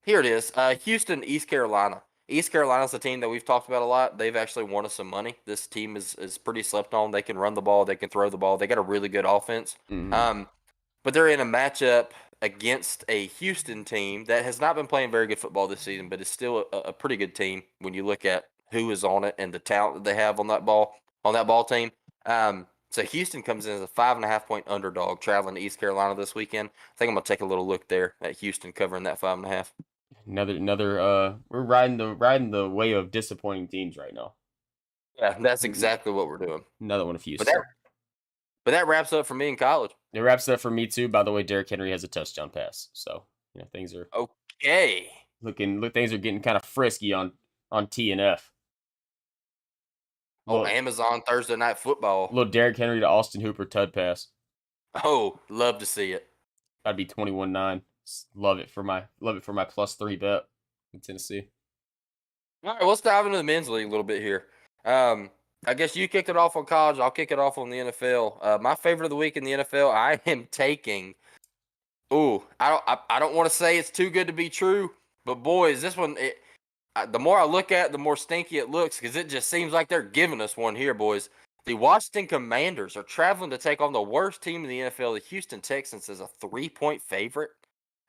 Here it is. Houston, East Carolina. East Carolina's a team that we've talked about a lot. They've actually won us some money. This team is pretty slept on. They can run the ball. They can throw the ball. They got a really good offense. Mm-hmm. Um, but they're in a matchup against a Houston team that has not been playing very good football this season, but is still a pretty good team when you look at who is on it and the talent that they have on that ball team. So Houston comes in as a 5.5 point underdog traveling to East Carolina this weekend. I think I'm gonna take a little look there at Houston covering that 5.5. Another we're riding the wave of disappointing teams right now. Yeah, that's exactly what we're doing. Another one of But that Houston. but that wraps up for me in college. It wraps it up for me too. By the way, Derrick Henry has a touchdown pass, so things are Okay. things are getting kind of frisky on TNF. Oh, Little Amazon Thursday Night Football. little Derrick Henry to Austin Hooper tud pass. Oh, love to see it. That'd be 21-9. Love it for my +3 bet in Tennessee. All right, let's dive into the men's league a little bit here. I guess you kicked it off on college. I'll kick it off on the NFL. My favorite of the week in the NFL, I am taking. Ooh, I don't want to say it's too good to be true, but boys, this one. The more I look at it, the more stinky it looks because it just seems like they're giving us one here, boys. The Washington Commanders are traveling to take on the worst team in the NFL, the Houston Texans, as a 3-point favorite.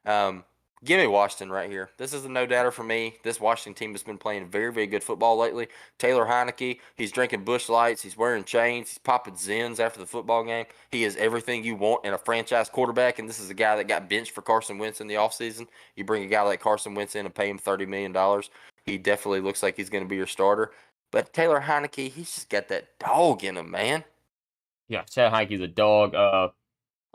Um, Give me Washington right here. This is a no-doubter for me. This Washington team has been playing very, very good football lately. Taylor Heineke, he's drinking Busch Lights. He's wearing chains. He's popping Zins after the football game. He is everything you want in a franchise quarterback, and this is a guy that got benched for Carson Wentz in the offseason. You bring a guy like Carson Wentz in and pay him $30 million. He definitely looks like he's going to be your starter. But Taylor Heineke, he's just got that dog in him, man. Yeah, Chad Heineke's a dog.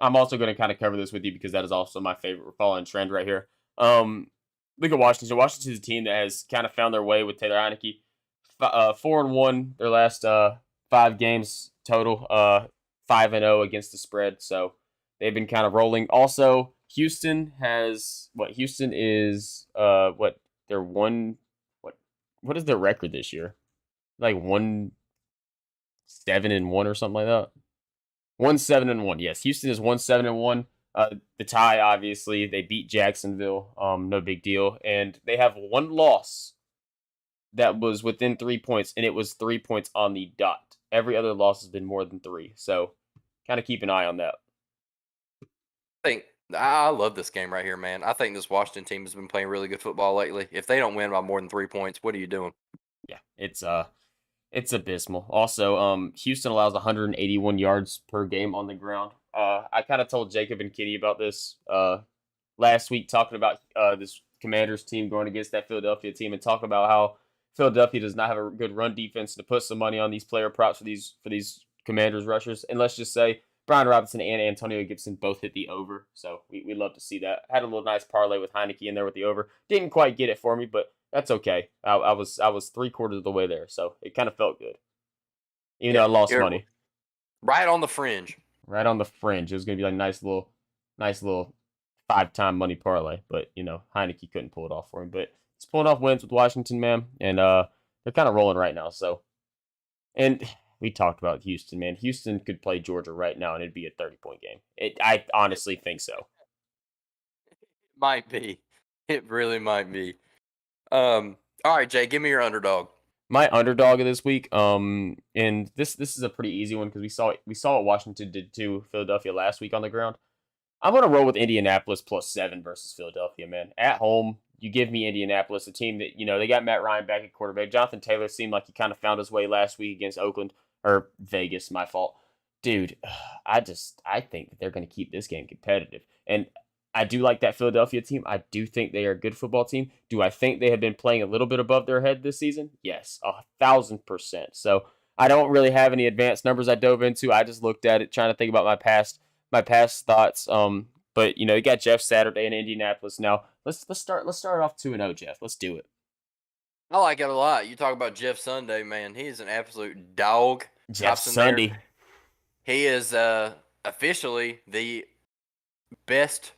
I'm also going to kind of cover this with you because that is also my favorite. We're following trend right here. Look at Washington. So Washington's a team that has kind of found their way with Taylor Heineke. 4-1 their last 5 games total. 5-0 against the spread. So they've been kind of rolling. Also, Houston has what? Houston is what? They're one. What is their record this year? Like 1-7-1 or something like that. 1-7-1. Yes, Houston is 1-7-1. The tie, obviously, they beat Jacksonville. No big deal, and they have one loss that was within 3 points, and it was 3 points on the dot. Every other loss has been more than three, so kind of keep an eye on that. I love this game right here, man. I think this Washington team has been playing really good football lately. If they don't win by more than 3 points, what are you doing? Yeah, it's abysmal. Also, Houston allows 181 yards per game on the ground. I kind of told Jacob and Kitty about this last week, talking about this Commanders team going against that Philadelphia team, and talking about how Philadelphia does not have a good run defense to put some money on these player props for these Commanders rushers. And let's just say Brian Robinson and Antonio Gibson both hit the over, so we love to see that. Had a little nice parlay with Heineke in there with the over. Didn't quite get it for me, but that's okay. I was 3/4 of the way there, so it kind of felt good, even though I lost You're money. right on the fringe. Right on the fringe. It was gonna be like nice little 5-time money parlay, but Heineke couldn't pull it off for him. But he's pulling off wins with Washington, man, and they're kind of rolling right now. So, and we talked about Houston, man. Houston could play Georgia right now, and it'd be a 30-point game. I honestly think so. Might be. It really might be. All right, Jay, give me your underdog. My underdog of this week, and this is a pretty easy one because we saw what Washington did to Philadelphia last week on the ground. I'm gonna roll with Indianapolis +7 versus Philadelphia, man. At home, you give me Indianapolis, a team that they got Matt Ryan back at quarterback. Jonathan Taylor seemed like he kind of found his way last week against Oakland or Vegas. My fault, dude. I think that they're gonna keep this game competitive, and I do like that Philadelphia team. I do think they are a good football team. Do I think they have been playing a little bit above their head this season? Yes, 1,000%. So I don't really have any advanced numbers I dove into. I just looked at it, trying to think about my past thoughts. But you got Jeff Saturday in Indianapolis. Now let's start off 2-0, Jeff. Let's do it. I like it a lot. You talk about Jeff Sunday, man. He is an absolute dog. Jeff Hops in there. Sunday. He is officially the best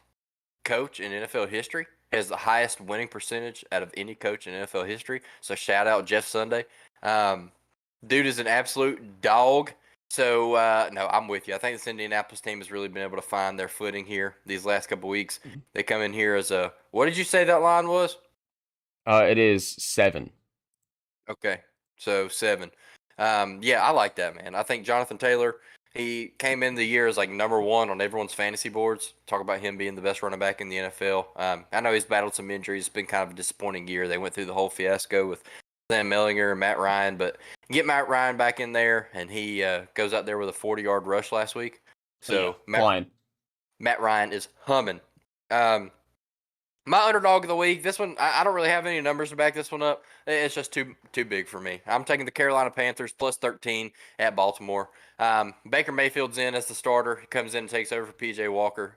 coach in NFL history. Has the highest winning percentage out of any coach in NFL history. So shout out Jeff Sunday. Dude is an absolute dog. So no, I'm with you. I think this Indianapolis team has really been able to find their footing here these last couple weeks. They come in here as a, what did you say that line was? It is 7. Okay, so 7. Yeah, I like that, man. I think Jonathan Taylor, he came in the year as like #1 on everyone's fantasy boards. Talk about him being the best running back in the NFL. I know he's battled some injuries. It's been kind of a disappointing year. They went through the whole fiasco with Sam Mellinger and Matt Ryan, but get Matt Ryan back in there, and he goes out there with a 40-yard rush last week. Oh yeah, So flying. Matt Ryan is humming. Um, my underdog of the week. This one, I don't really have any numbers to back this one up. It's just too big for me. I'm taking the Carolina Panthers plus 13 at Baltimore. Baker Mayfield's in as the starter. He comes in and takes over for PJ Walker.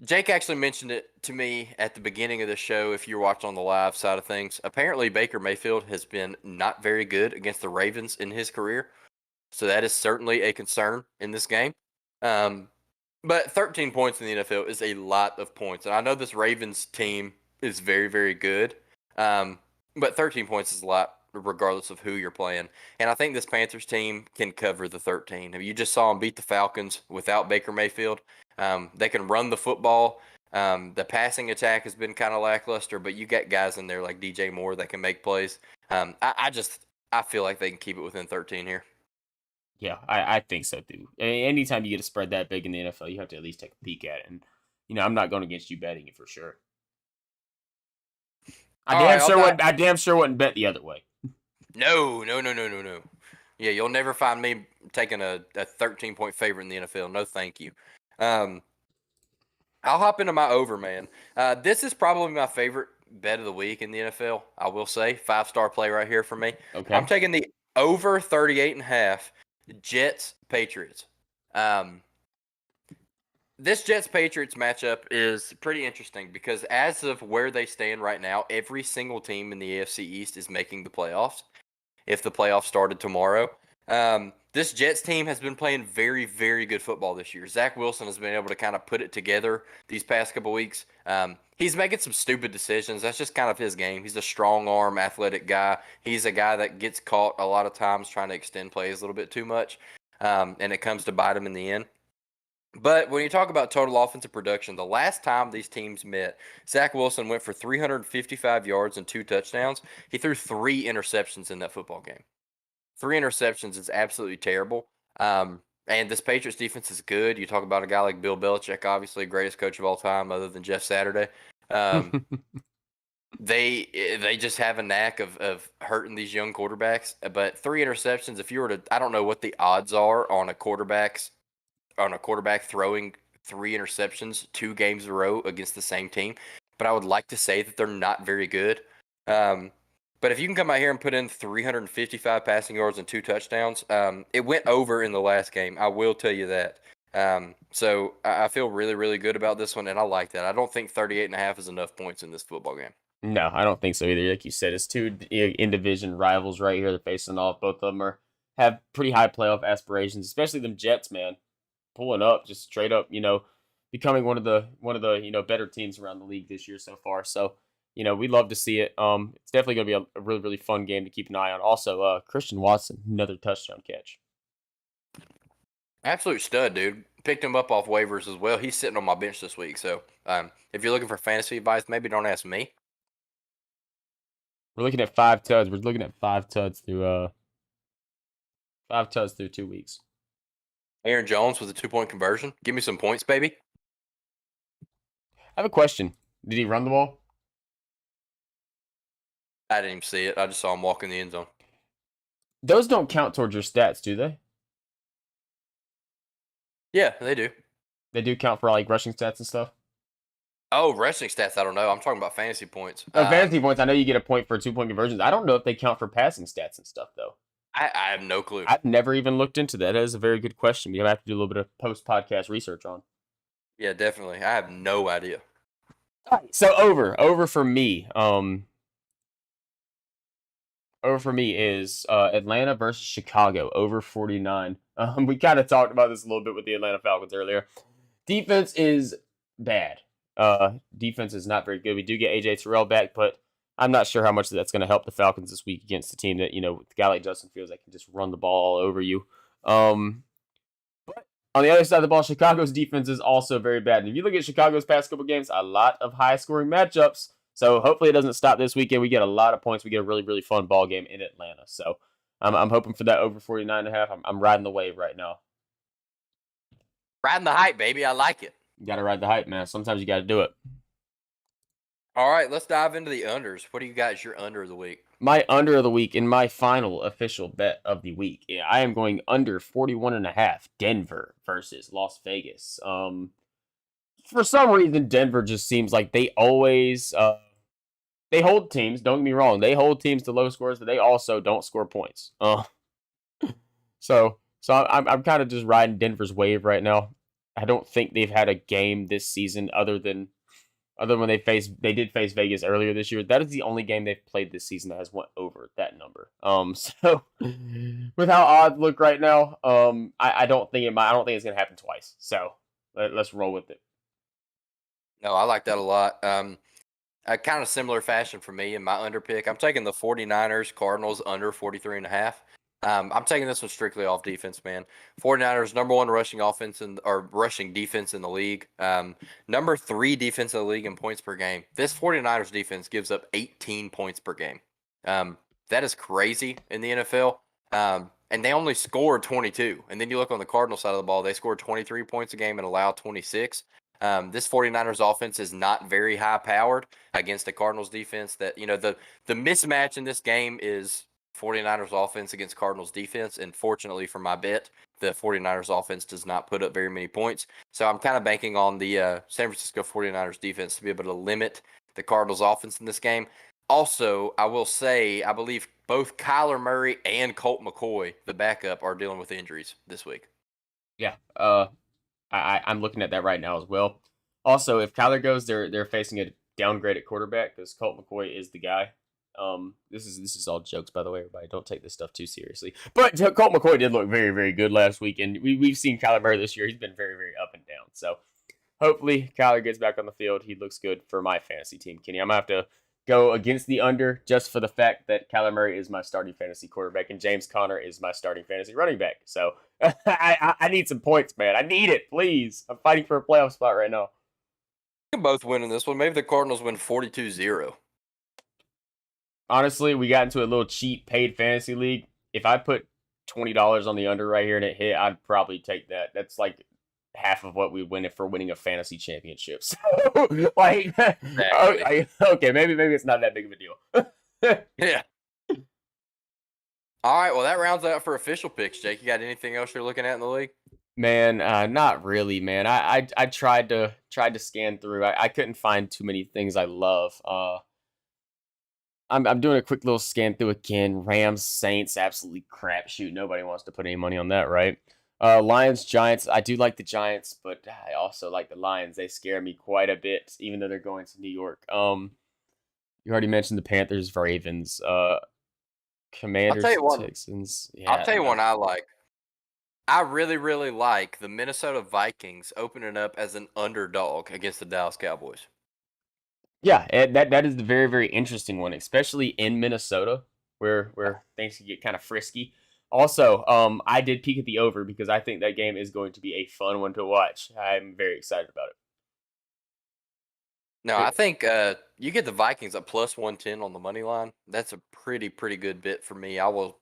Jake actually mentioned it to me at the beginning of the show. If you're watching on the live side of things, apparently Baker Mayfield has been not very good against the Ravens in his career. So that is certainly a concern in this game. Um, but 13 points in the NFL is a lot of points. And I know this Ravens team is very, very good. But 13 points is a lot regardless of who you're playing. And I think this Panthers team can cover the 13. You just saw them beat the Falcons without Baker Mayfield. They can run the football. The passing attack has been kind of lackluster, but you got guys in there like DJ Moore that can make plays. I feel like they can keep it within 13 here. Yeah, I think so too. Anytime you get a spread that big in the NFL, you have to at least take a peek at it. And I'm not going against you betting it for sure. I All damn right, I'll sure dive. wouldn't. I damn sure wouldn't bet the other way. No, no, no, no, no, no. Yeah, you'll never find me taking a 13-point favorite in the NFL. No, thank you. Um, I'll hop into my over, man. This is probably my favorite bet of the week in the NFL. I will say 5-star play right here for me. I'm Okay. taking the over 38.5 Jets Patriots. Um, this Jets Patriots matchup is pretty interesting because as of where they stand right now, every single team in the AFC East is making the playoffs if the playoffs started tomorrow. This Jets team has been playing very, very good football this year. Zach Wilson has been able to kind of put it together these past couple weeks. He's making some stupid decisions. That's just kind of his game. He's a strong arm, athletic guy. He's a guy that gets caught a lot of times trying to extend plays a little bit too much, and it comes to bite him in the end. But when you talk about total offensive production, the last time these teams met, Zach Wilson went for 355 yards and 2 touchdowns. He threw 3 interceptions in that football game. 3 interceptions is absolutely terrible. And this Patriots defense is good. You talk about a guy like Bill Belichick, obviously greatest coach of all time, other than Jeff Saturday. Um, they just have a knack of hurting these young quarterbacks. But 3 interceptions, if you were to, I don't know what the odds are on a quarterback throwing 3 interceptions 2 games in a row against the same team, but I would like to say that they're not very good. Um, but if you can come out here and put in 355 passing yards and 2 touchdowns, it went over in the last game. I will tell you that. So I feel really, really good about this one, and I like that. I don't think 38.5 is enough points in this football game. No, I don't think so either. Like you said, it's two in division rivals right here. They're facing off. Both of them have pretty high playoff aspirations, especially them Jets, man, pulling up just straight up. Becoming one of the better teams around the league this year so far. So we love to see it. It's definitely gonna be a really really fun game to keep an eye on. Also, Christian Watson, another touchdown catch. Absolute stud, dude. Picked him up off waivers as well. He's sitting on my bench this week. So if you're looking for fantasy advice, maybe don't ask me. We're looking at 5 tuds. We're looking at 5 tuds through 2 weeks. Aaron Jones with a 2-point conversion. Give me some points, baby. I have a question. Did he run the ball? I didn't even see it. I just saw him walk in the end zone. Those don't count towards your stats, do they? Yeah, they do. They do count for like rushing stats and stuff. Oh, rushing stats, I don't know. I'm talking about fantasy points. Fantasy points, I know you get a point for 2 point conversions. I don't know if they count for passing stats and stuff though. I have no clue. I've never even looked into that. That is a very good question. We have to do a little bit of post podcast research on. Yeah, definitely. I have no idea. So over for me. over for me is Atlanta versus Chicago over 49. We kind of talked about this a little bit with the Atlanta Falcons earlier. Defense is bad. Defense is not very good. We do get AJ Terrell back, but I'm not sure how much that's going to help the Falcons this week against a team that, with a guy like Justin Fields that can just run the ball all over you. But on the other side of the ball, Chicago's defense is also very bad. And if you look at Chicago's past couple games, a lot of high scoring matchups. So hopefully it doesn't stop this weekend. We get a lot of points. We get a really, really fun ball game in Atlanta. So I'm hoping for that over 49.5. I'm riding the wave right now. Riding the hype, baby. I like it. You got to ride the hype, man. Sometimes you got to do it. All right, let's dive into the unders. What do you got as your under of the week? My under of the week in my final official bet of the week. Yeah, I am going under 41.5. Denver versus Las Vegas. For some reason, Denver just seems like they always they hold teams. Don't get me wrong; they hold teams to low scores, but they also don't score points. So I'm kind of just riding Denver's wave right now. I don't think they've had a game this season other than when they did face Vegas earlier this year. That is the only game they've played this season that has went over that number. So with how odds look right now, I don't think it's gonna happen twice. So let's roll with it. No, I like that a lot. A kind of similar fashion for me in my under pick. I'm taking the 49ers Cardinals under 43.5. I'm taking this one strictly off defense, man. 49ers number one rushing offense or rushing defense in the league. Number 3 defense in the league in points per game. This 49ers defense gives up 18 points per game. That is crazy in the NFL. And they only scored 22. And then you look on the Cardinal side of the ball, they scored 23 points a game and allowed 26. This 49ers offense is not very high powered against the Cardinals defense. That the mismatch in this game is 49ers offense against Cardinals defense, and fortunately for my bet, the 49ers offense does not put up very many points. So I'm kind of banking on the San Francisco 49ers defense to be able to limit the Cardinals offense in this game. Also, I will say, I believe both Kyler Murray and Colt McCoy, the backup, are dealing with injuries this week. Yeah. I'm looking at that right now as well. Also, if Kyler goes, they're facing a downgraded quarterback because Colt McCoy is the guy. This is all jokes, by the way, everybody. Don't take this stuff too seriously. But Colt McCoy did look very, very good last week, and we've seen Kyler Murray this year. He's been very, very up and down. So hopefully Kyler gets back on the field. He looks good for my fantasy team, Kenny. I'm gonna have to go against the under just for the fact that Kyler Murray is my starting fantasy quarterback and James Conner is my starting fantasy running back. So I need some points, man. I need it, please. I'm fighting for a playoff spot right now. We can both win in this one. Maybe the Cardinals win 42-0. Honestly, we got into a little cheap paid fantasy league. If I put $20 on the under right here and it hit, I'd probably take that. That's like half of what we win for winning a fantasy championship. So, like, okay, maybe it's not that big of a deal. Yeah. All right, well, that rounds out for official picks, Jake. You got anything else you're looking at in the league? Man, not really, man. I tried to scan through. I couldn't find too many things I love. I'm doing a quick little scan through again. Rams, Saints, absolutely crapshoot. Nobody wants to put any money on that, right? Lions, Giants. I do like the Giants, but I also like the Lions. They scare me quite a bit, even though they're going to New York. You already mentioned the Panthers, Ravens, Commanders, Texans. Yeah, I'll tell you one I like. I really, really like the Minnesota Vikings opening up as an underdog against the Dallas Cowboys. Yeah, that is the very, very interesting one, especially in Minnesota, where things can get kind of frisky. Also, I did peek at the over because I think that game is going to be a fun one to watch. I'm very excited about it. No, I think you get the Vikings at plus 110 on the money line. That's a pretty good bit for me. I'll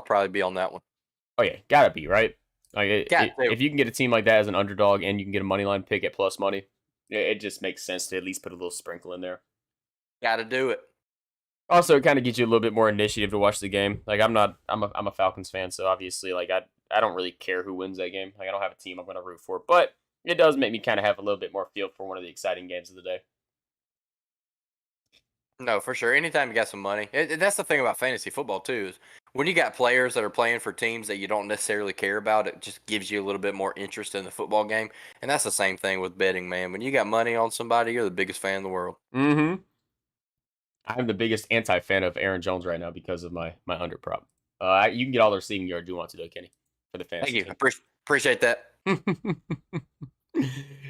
probably be on that one. Oh yeah, gotta be right. Like if you can get a team like that as an underdog and you can get a money line pick at plus money, it just makes sense to at least put a little sprinkle in there. Got to do it. Also, it kind of gets you a little bit more initiative to watch the game. Like I'm a Falcons fan, so obviously like I don't really care who wins that game. Like I don't have a team I'm going to root for, but it does make me kind of have a little bit more feel for one of the exciting games of the day. No, for sure. Anytime you got some money, that's the thing about fantasy football too. Is when you got players that are playing for teams that you don't necessarily care about, it just gives you a little bit more interest in the football game. And that's the same thing with betting, man. When you got money on somebody, you're the biggest fan in the world. Mm-hmm. I'm the biggest anti-fan of Aaron Jones right now because of my under prop. You can get all the receiving yard you want to, though, Kenny, for the Thank fantasy you. team. Appreciate that.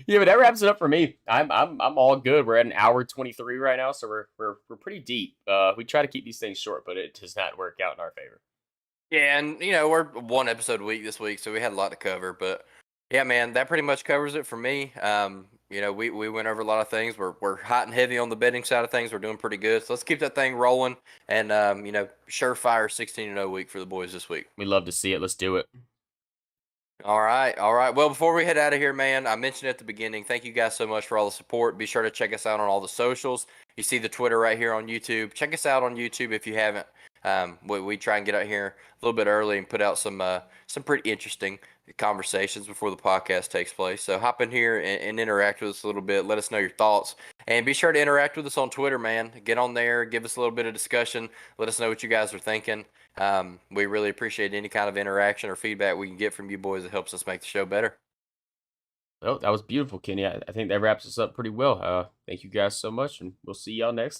Yeah, but that wraps it up for me. I'm all good. We're at an hour 23 right now, so we're pretty deep. We try to keep these things short, but it does not work out in our favor. Yeah, and we're one episode a week this week, so we had a lot to cover. But yeah, man, that pretty much covers it for me. We went over a lot of things. We're hot and heavy on the betting side of things. We're doing pretty good. So let's keep that thing rolling. And surefire 16-0 week for the boys this week. We love to see it. Let's do it. All right, all right. Well, before we head out of here, man, I mentioned at the beginning, thank you guys so much for all the support. Be sure to check us out on all the socials. You see the Twitter right here on YouTube. Check us out on YouTube if you haven't. We try and get out here a little bit early and put out some pretty interesting conversations before the podcast takes place. So hop in here and interact with us a little bit. Let us know your thoughts. And be sure to interact with us on Twitter, man. Get on there, give us a little bit of discussion. Let us know what you guys are thinking. We really appreciate any kind of interaction or feedback we can get from you boys. It helps us make the show better. Well, that was beautiful, Kenny. I think that wraps us up pretty well. Thank you guys so much, and we'll see y'all next time.